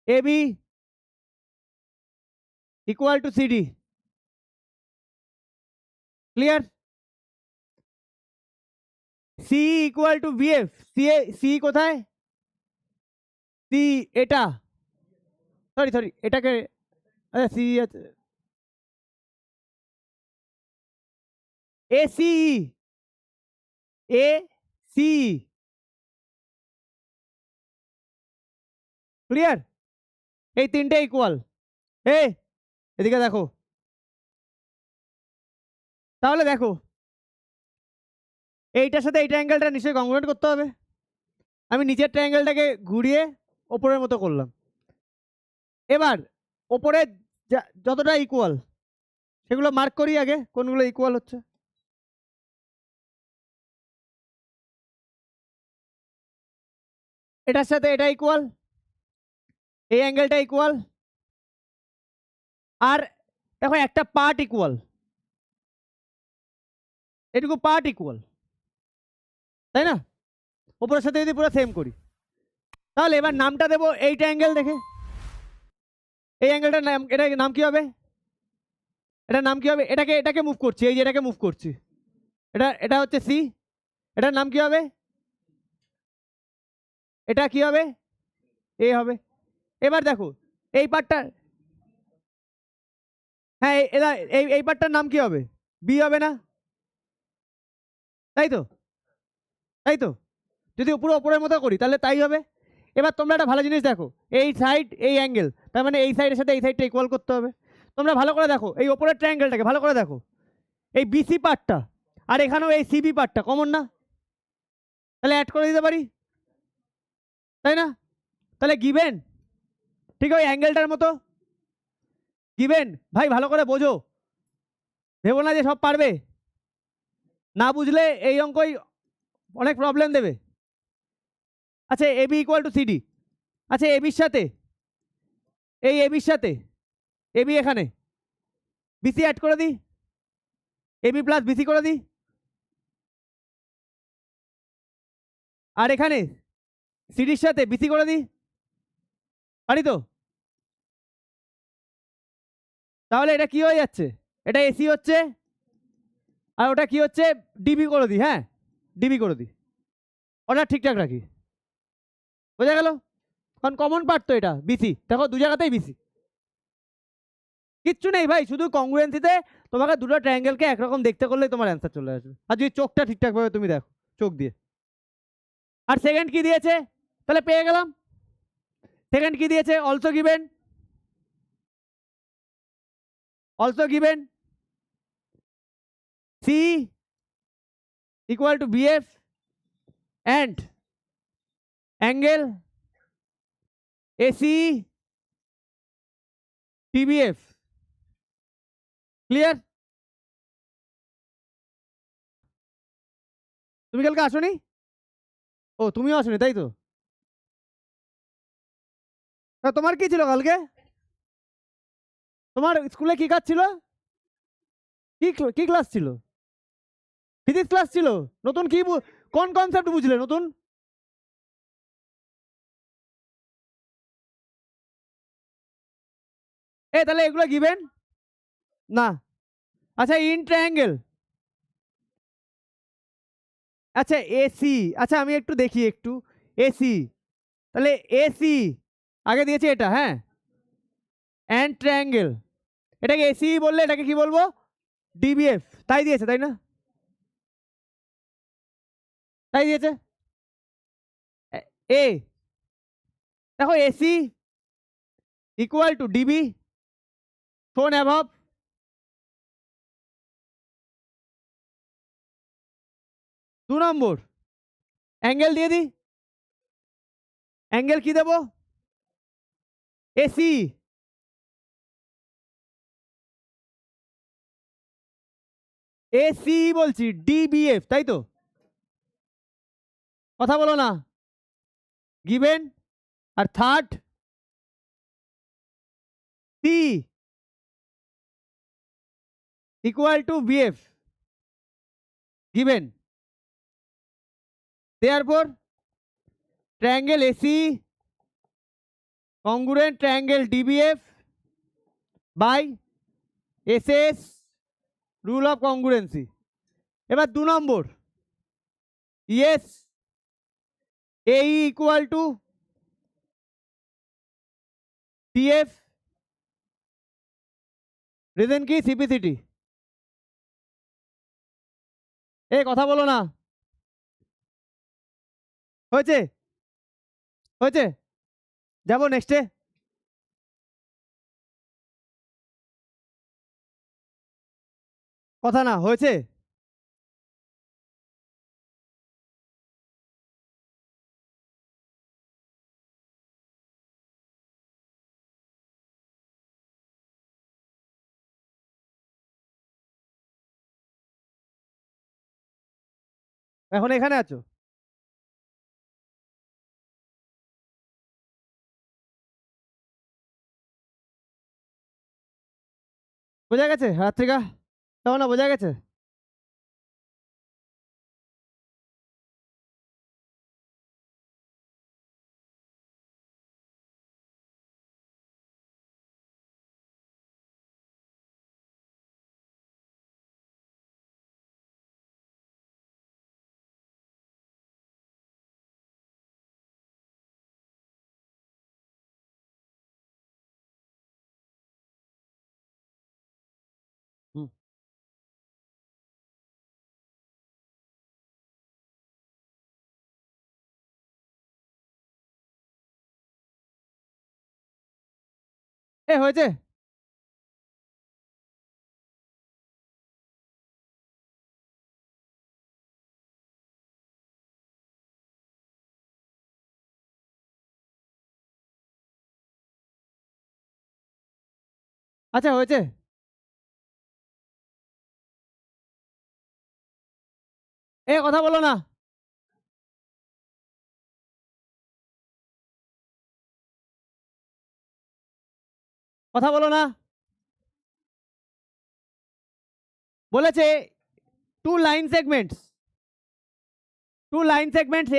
AB equal two CD, clear? CE equal to BF, CE কোথায়? সি, এটা, সরি সরি, এটাকে, আচ্ছা CE আছে, ACE, ACE, ক্লিয়ার? এই তিনটে ইকুয়াল। এই এদিকে দেখো, তাহলে দেখো এইটার সাথে এইটা অ্যাঙ্গেলটা নিশ্চয়ই কংগ্রুয়েন্ট করতে হবে। আমি নিচের ট্রায়াঙ্গেলটাকে ঘুরিয়ে ওপরের মতো করলাম। এবার ওপরে যতটা ইকুয়াল সেগুলো মার্ক করি আগে, কোনগুলো ইকুয়াল হচ্ছে। এটার সাথে এটা ইকুয়াল, এই অ্যাঙ্গেলটা ইকুয়াল, আর দেখো একটা পার্ট ইকুয়াল, এটুকু পার্ট ইকুয়াল, তাই না? ওপরের সাথে যদি পুরো সেম করি, তাহলে এবার নামটা দেবো এইটা অ্যাঙ্গেল দেখে। এই অ্যাঙ্গেলটার নাম, এটা নাম কি হবে? এটার নাম কি হবে? এটাকে এটাকে মুভ করছি, এই যে এটাকে মুভ করছি, এটা এটা হচ্ছে সি। এটার নাম কি হবে? এটা কি হবে? এ হবে। এবার দেখো এই পার্টটা, হ্যাঁ এরা এই পার্টটার নাম কি হবে? বি হবে না? তাই তো, তাই তো, যদি পুরো ওপরের মতো করি তাহলে তাই হবে। এবার তোমরা একটা ভালো জিনিস দেখো, এই সাইড এই অ্যাঙ্গেল, তার মানে এই সাইডের সাথে এই সাইডটা ইকুয়াল করতে হবে। তোমরা ভালো করে দেখো এই ওপরের ট্রায়াঙ্গেলটাকে ভালো করে দেখো, এই বিসি পার্টটা আর এখানেও এই সিবি পার্টটা কমন না? তাহলে অ্যাড করে দিতে পারি, তাই না? তাহলে গিভেন, ঠিক ওই অ্যাঙ্গেলটার মতো গিভেন। ভাই ভালো করে বোঝো, ভেবো না যে সব পারবে, না বুঝলে এই অঙ্কই অনেক প্রবলেম দেবে। আচ্ছা এবি ইকুয়াল টু সিডি, আচ্ছা এবির সাথে, এই এবির সাথে এবি এখানে বিসি অ্যাড করে দিই, এবি প্লাস বিসি করে দিই, আর এখানে সিডির সাথে বিসি করে দিই, পারি তো? তাহলে এটা কি হয়ে যাচ্ছে? এটা এসি হচ্ছে, আর ওটা কি হচ্ছে? ডিবি করে দিই, হ্যাঁ ডিবি করে দিই, ওটা ঠিকঠাক রাখি, বোঝা গেল? কারণ কমন পার্ট তো এটা বিসি, দেখো দু জায়গাতেই বিসি, কিচ্ছু নেই ভাই, শুধু কংগ্রুয়েন্সিতে তোমাকে দুটো ট্রায়াঙ্গেলকে একরকম দেখতে করলেই তোমার অ্যান্সার চলে আসবে, আর যদি চোখটা ঠিকঠাক ভাবে তুমি দেখো চোখ দিয়ে। আর সেকেন্ড কি দিয়েছে? তাহলে পেয়ে গেলাম। সেকেন্ড কি দিয়েছে? Also given C equal to BF and angle AC TBF, clear? তুমি কালকে আসোনি? ও তুমিও আসোনি তাই তো? তা তোমার কি ছিল কালকে? তোমার স্কুলে কি কাজ ছিল? কি ক্লাস ছিল? ফিজিক্স ক্লাস ছিল। নতুন কি কোন কনসেপ্ট বুঝলে নতুন? তাহলে এগুলো গিভেন না। আচ্ছা ইন ট্রায়াঙ্গেল, আচ্ছা এসি, আচ্ছা আমি একটু দেখি একটু। এসি, তাহলে এসি আগে দিয়েছে এটা, হ্যাঁ, অ্যান্ড ট্রায়াঙ্গেল, এটাকে এসি বললে এটাকে কি বলবো? ডিবিএফ, তাই দিয়েছে তাই না? তাই দিয়েছে। এ দেখো এসি ইকুয়াল টু ডিবি শোন অ্যাভাব। দু নম্বর অ্যাঙ্গেল দিয়ে দিই। অ্যাঙ্গেল কি দেবো? এসি, এসি বলছি, ডিবিএফ, তাই তো? কথা বলো না। গিভেন। আর third C equal to BF, given. Therefore triangle AC congruent triangle DBF by SS rule of congruency. এবার দু নম্বর ইয়েস এই ইকুয়াল টু টিএফ, রিজন কি? সিপিসিটি। কথা বলো না। হয়েছে? হয়েছে? যাবো নেক্সটে। কথা না হয়েছে। এখন এখানে আছো? বোঝা গেছে রাত্রিকা? তখন না বোঝা গেছে? হুম। হয়েছে? আচ্ছা হয়েছে। কথা বলো না। কথা বলো না। বলেছে two line segments,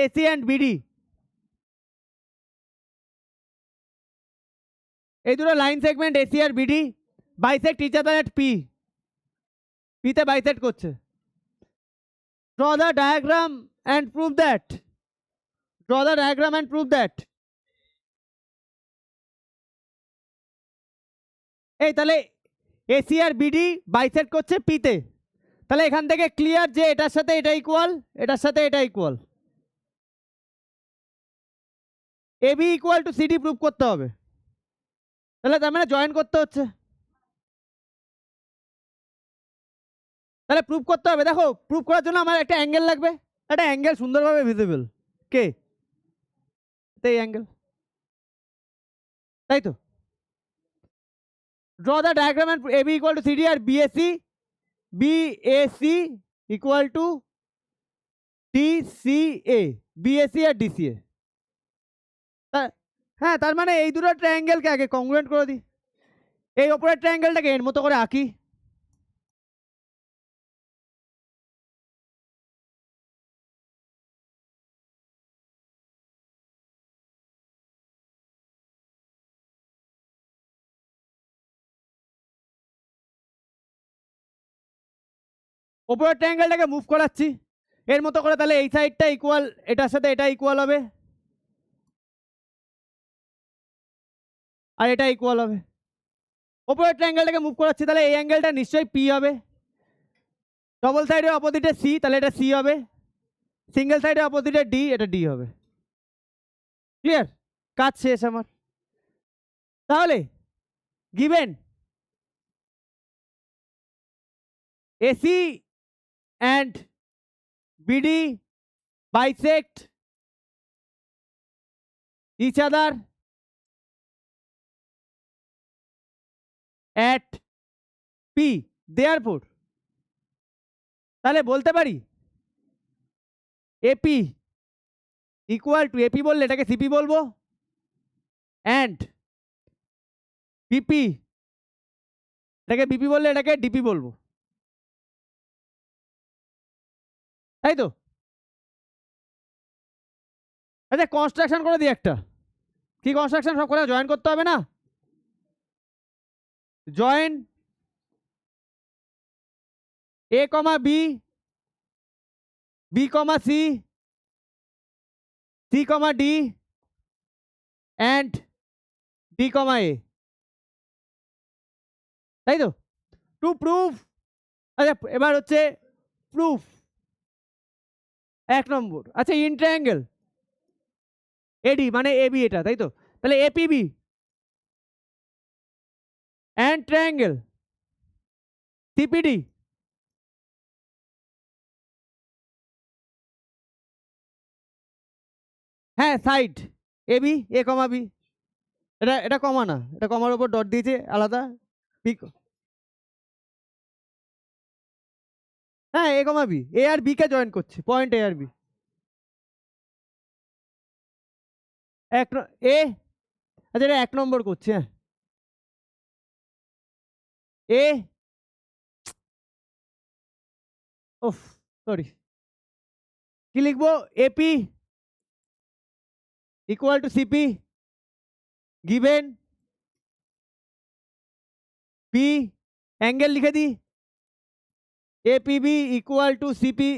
AC and BD, এই দুটো লাইন সেগমেন্ট এসি আর BD bisect each other at P, পিতে বাইসেক্ট করছে। Draw the diagram and prove that, তাহলে এসি আর বিডি বাইসেক্ট করছে পিতে, তাহলে এখান থেকে ক্লিয়ার যে এটার সাথে এটা ইকুয়াল, এটার সাথে এটা equal, AB equal to CD prove করতে হবে। তাহলে তার মানে জয়েন করতে হচ্ছে, তাহলে প্রুভ করতে হবে। দেখো প্রুভ করার জন্য আমার একটা অ্যাঙ্গেল লাগবে, একটা অ্যাঙ্গেল সুন্দরভাবে ভিজিবল, কে? এই অ্যাঙ্গেল, তাই তো? Draw the diagram and AB equal to CD আর BAC equal to DCA, BAC আর ডিসিএ। হ্যাঁ, তার মানে এই দুটো ট্রায়াঙ্গেলকে আগে কংগ্রুয়েন্ট করে দিই। এই ওপরের ট্রায়াঙ্গেলটাকে এর মতো করে আঁকি। ওপরের ট্রায়াঙ্গেলটাকে মুভ করাচ্ছি এর মতো করে, তাহলে এই সাইডটা ইকুয়াল এটার সাথে এটা ইকুয়াল হবে, আর এটা ইকুয়াল হবে। ওপরের ট্রায়াঙ্গেলটাকে মুভ করাচ্ছি, তাহলে এই অ্যাঙ্গেলটা নিশ্চয়ই পি হবে। ডবল সাইডের অপোজিটে সি, তাহলে এটা সি হবে। সিঙ্গেল সাইডের অপোজিটে ডি, এটা ডি হবে। ক্লিয়ার? কাজ শেষ আমার। তাহলে given AC and BD bisect each other at P, therefore তাহলে বলতে পারি AP ইকুয়াল টু, AP বললে এটাকে CP বলবো, অ্যান্ড BP এটাকে BP বললে এটাকে DP বলবো, তাই তো? আচ্ছা, কনস্ট্রাকশন করে দিই একটা। কি কনস্ট্রাকশন? সব করে জয়েন করতে হবে না? Join A, B, B, C, C, D and D, A, তাই তো? To proof. আচ্ছা, এবার হচ্ছে প্রুফ 1 নম্বর। আচ্ছা, ইন ট্রায়াঙ্গেল এডি মানে এবি এটা, তাই তো? তাহলে এপিবি অ্যান্ড ট্রায়াঙ্গেল সিপিডি হ্যাঁ, সাইড এবি এ কমা বি, এটা এটা কমা না, এটা কমার উপর ডট দিয়েছে আলাদা। বি, হ্যাঁ, এ কমা বি, এ আর বি কে জয়েন করছে, পয়েন্ট এ আর বি। এক এ, আচ্ছা এটা 1 নম্বর করছে। হ্যাঁ, এ, ওফ সরি, কি লিখবো? AP equal to CP given P, angle লিখে দিই APB equal to CP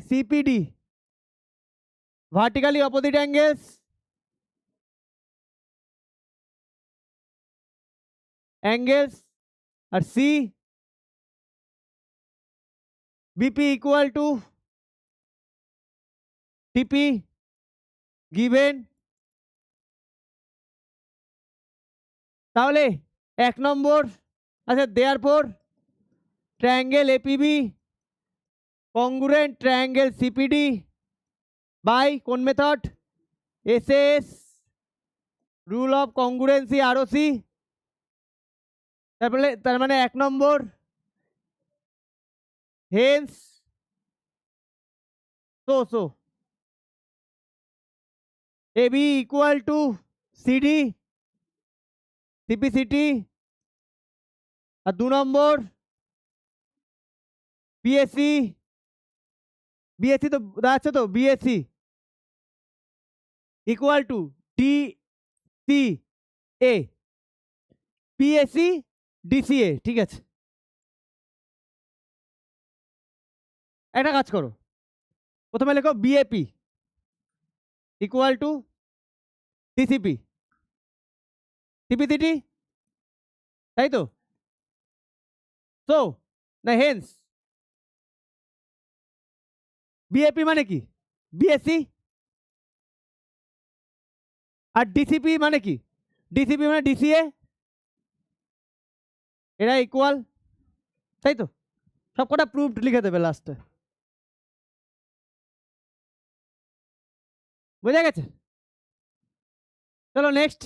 CPD, vertically opposite angles আর C BP equal to TP given, তাহলে 1 নম্বর। আচ্ছা, therefore triangle APB congruent triangle CPD by কোন method? SS, rule of congruency ROC. তারপরে তার মানে 1 number, hence so AB equal to CD CPCT, আর 2 number BSC, BSC তো দাঁড়াচ্ছে তো, বিএসসি ইকুয়াল টু ডিসি এ, পিএসসি ডিসিএ। ঠিক আছে, একটা কাজ করো, প্রথমে লেখো বিএপি ইকুয়াল টু ডিসিপি সিপিসিটি, তাই তো? সো না হেন্স বিএপি মানে কি? বিএসসি। আর ডিসিপি মানে কি? ডিসিপি মানে ডিসিএ, এরা ইকুয়াল, তাই তো? সব কটা প্রুফড লিখে দেবে লাস্টে। বোঝা গেছে? চলো নেক্সট।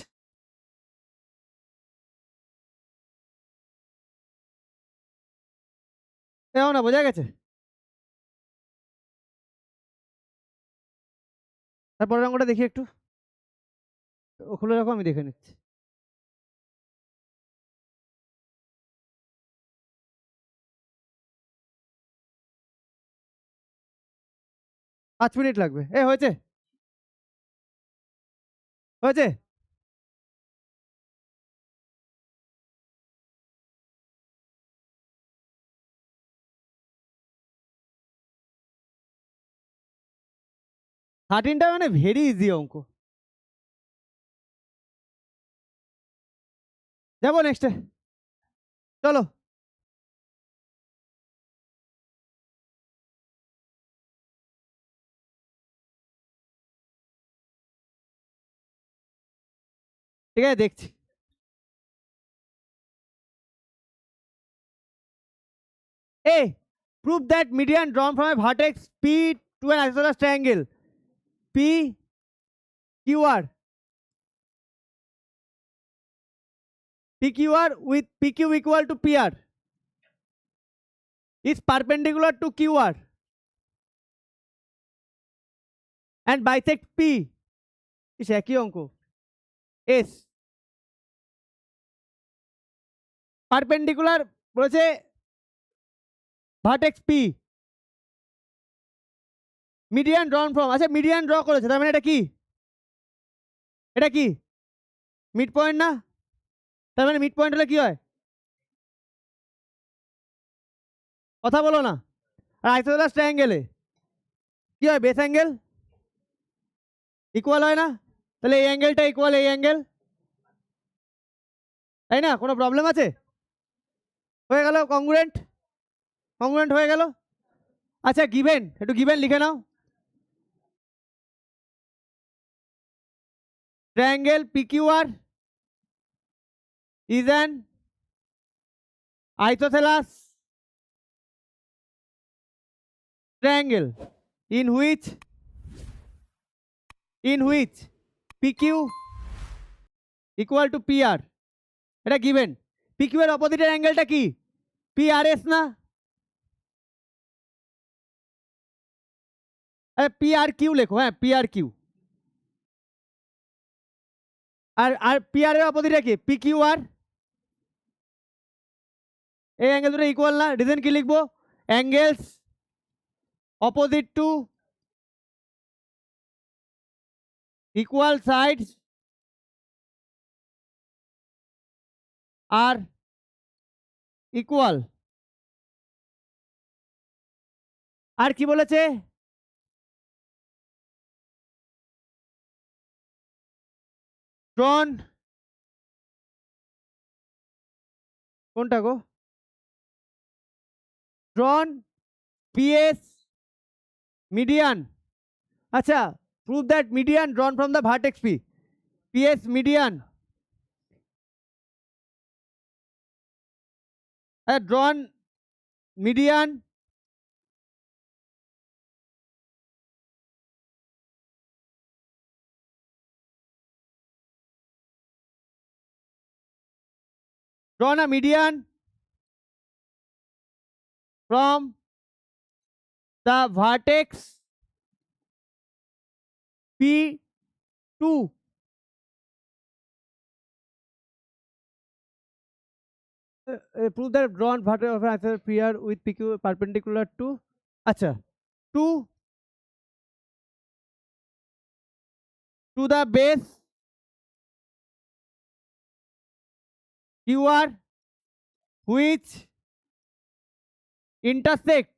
দেখো না, বোঝা গেছে? তারপরের অঙ্কটা দেখি একটু। ও খুলে রাখো, আমি দেখে নিচ্ছি। পাঁচ মিনিট লাগবে। হয়েছে হয়েছে। থার্টিনটা মানে ভেরি ইজি অঙ্ক। যাবো নেক্সটে, চলো। ঠিক আছে, দেখছি। Prove that median drawn from a vertex P to an isosceles triangle PQR with PQ equal to PR is perpendicular to QR and bisect P is একই অঙ্ক। S পারপেন্ডিকুলার বলেছে ভার্টেক্স P, মিডিয়ান ড্রন ফ্রম, আচ্ছা median draw করেছে, তার মানে এটা কি? এটা কি মিড পয়েন্ট না? তার মানে মিড পয়েন্ট হলে কি হয়? কথা বলো না। আর আইসোসেলেস ট্রায়াঙ্গেলে কি হয়? বেস অ্যাঙ্গেল ইকুয়াল হয় না? তাহলে এই অ্যাঙ্গেলটা ইকুয়াল এই অ্যাঙ্গেল, তাই না? কোনো প্রবলেম আছে? হয়ে গেল, কংগ্রুয়েন্ট, কংগ্রুয়েন্ট হয়ে গেল। আচ্ছা গিভেন, একটু গিভেন লিখে নাও। Triangle PQR is an isosceles triangle in which PQ equal to PR, এটা গিভেন। PQ এর অপোজিটের অ্যাঙ্গেলটা কি? PRS না? PRQ লেখো, হ্যাঁ PRQ। আর PR এর অপোজিটে কি? PQR। এই অ্যাঙ্গেল দুটো ইকুয়াল না? রিজন কি লিখবো? Angles opposite to equal sides আর ইকুয়াল। আর কি বলেছে? ড্রন, কোনটা গো? ড্রন PS median, আচ্ছা prove that median drawn from the vertex PS median drawn median drawn a median from the vertex P2 prove that drawn vertex of an isosceles PR with PQ perpendicular to, আচ্ছা to the base QR which intersect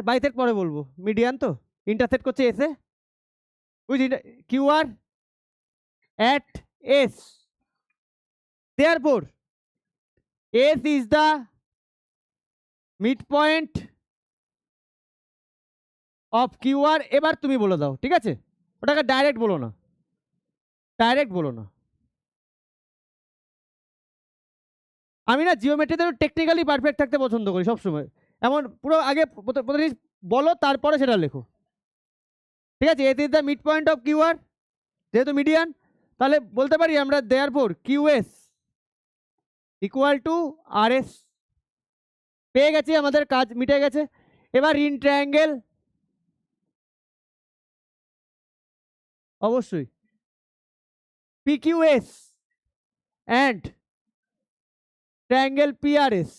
bisect পরে বলবো, median তো intersect করছে এসে with QR at S, therefore S is the midpoint of QR। এবার তুমি বলে দাও, ঠিক আছে? ওটাকে ডাইরেক্ট বলো না, ডাইরেক্ট বলো না। আমি না জিওমেট্রিতে টেকনিক্যালি পারফেক্ট থাকতে পছন্দ করি সবসময়। এমন পুরো আগে প্রথমে বলো, তারপরে সেটা লেখো, ঠিক আছে? At is the midpoint of QR, যেহেতু মিডিয়ান তাহলে বলতে পারি আমরা therefore QS equal to RS। পেয়ে গেছি, আমাদের কাজ মিটে গেছে। এবার ইন ট্রায়াঙ্গেল অবশ্যই PQS and triangle PRS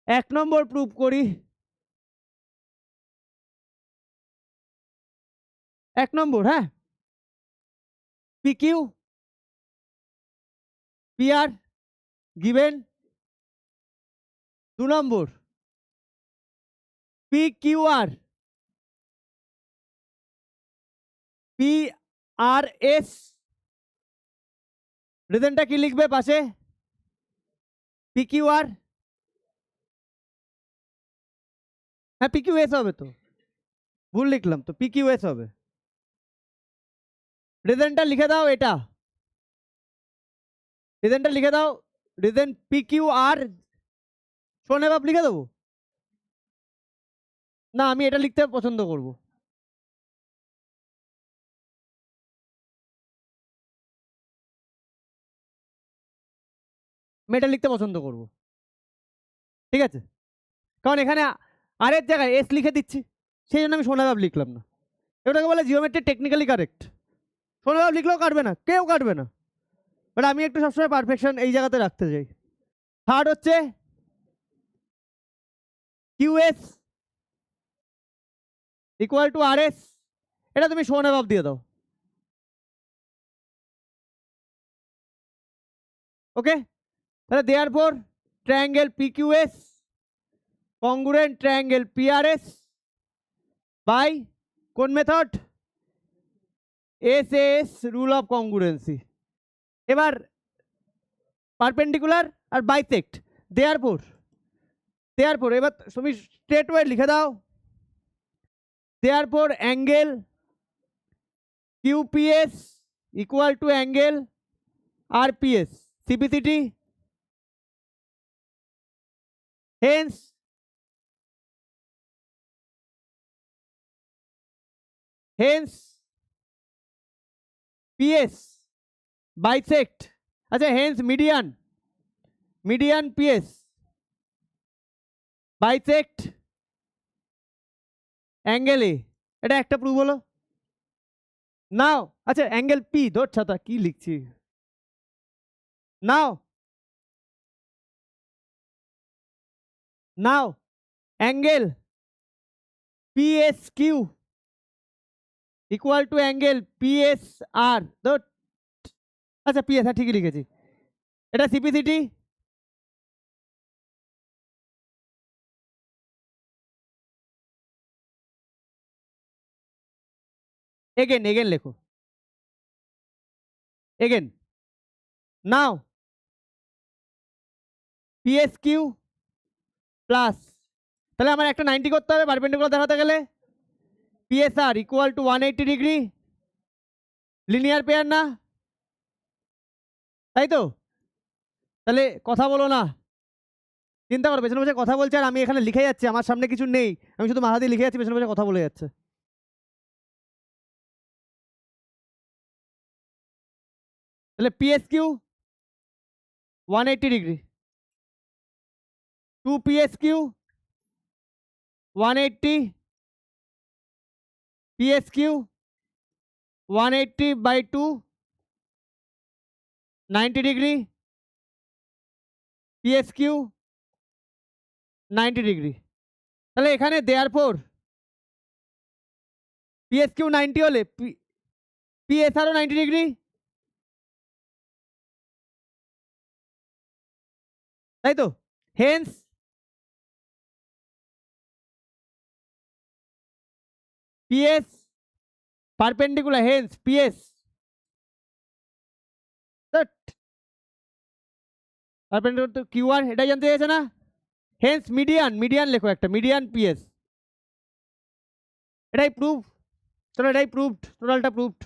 1 number prove করি। 1 নম্বর, হ্যাঁ, PQ PR given। 2 নম্বর PQR PRS, রিজনটা কি লিখবে পাশে? PQR, হ্যাঁ PQS হবে, তো ভুল লিখলাম, তো PQS হবে। রিজনটা লিখে দাও, এটা রিজনটা লিখে দাও। রিজন PQR শোনে বাপ লিখে দেবো না, আমি এটা লিখতে পছন্দ করব। আমি এটা লিখতে পছন্দ করব, ঠিক আছে? কারণ এখানে আর এর জায়গায় এস লিখে দিচ্ছি, সেই জন্য আমি সোনাবাব লিখলাম না। এটাকে বলে জিওমেট্রি টেকনিক্যালি কারেক্ট। সোনাবাব লিখলেও কাটবে না, কেউ কাটবে না, বাট আমি একটু সবসময় পারফেকশন এই জায়গাতে রাখতে চাই। থার্ড হচ্ছে QS ইকুয়াল টু RS, এটা তুমি সোনাবাব দিয়ে দাও, ওকে? তাহলে therefore triangle PQS congruent triangle PRS by কোন method? SAS rule of congruency. এবার পারপেন্ডিকুলার আর বাইসেক্ট, দেয়ার পর এবার তুমি স্ট্রেট ওয়ে লিখে দাও। Therefore angle QPS equal to angle RPS CPCT, hence PS bisect, আচ্ছা hence median PS bisect angle A, এটা একটা প্রুভ হলো। নাও আচ্ছা অ্যাঙ্গেল P, ধর ছাতা কি লিখছি, now angle PSQ equal to angle PSR, ধর আচ্ছা PS, হ্যাঁ ঠিকই লিখেছি, এটা CPCT। এগেন লেখো, এগেন নাও PSQ প্লাস, তাহলে আমার একটা 90 করতে হবে পারপেন্ডিকুলার দেখাতে গেলে। PSR equal to 180 degree, linear pair না, তাই তো? তাহলে কথা বলো না, চিন্তা করো, পেছনে বসে কথা বলছে আর আমি এখানে লিখে যাচ্ছি, আমার সামনে কিছু নেই, আমি শুধু মাথা দিয়ে লিখে যাচ্ছি, পেছনে বসে কথা বলে যাচ্ছে। তাহলে PSQ 180 degree, 2 PSQ 180, PSQ 180 by 2 90 degree, PSQ 90 degree. তাহলে এখানে দেয়ার পর PSQ 90 হলে PSR ও 90 ডিগ্রি, তাই তো? Hence PS perpendicular, hence PS perpendicular to QR, এটাই জানতে চাইছে না? হেন্স মিডিয়ান লেখো একটা, মিডিয়ান PS, এটাই প্রুফ। চলো এটাই প্রুফড, টোটালটা প্রুফড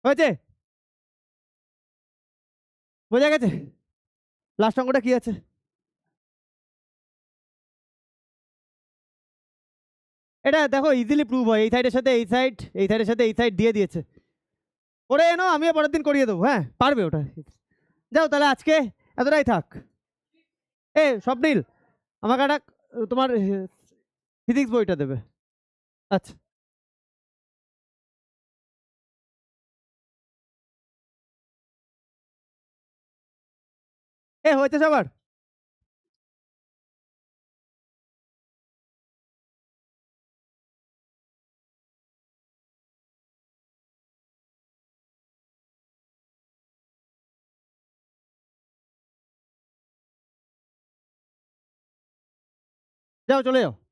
হয়েছে, বোঝা গেছে? লাস্ট অঙ্কটা কি আছে? এটা দেখো ইজিলি প্রুভ হয়, এই সাইডের সাথে এই সাইড, এই সাইডের সাথে এই সাইড দিয়ে দিয়েছে, করে এনো, আমিও পরের দিন করিয়ে দেবো, হ্যাঁ পারবে ওটা। যাও তাহলে আজকে এতটাই থাক। স্বপ্নিল আমাকে একটা তোমার ফিজিক্স বইটা দেবে। আচ্ছা, হয়েছে সবার? যাও চলে যাও।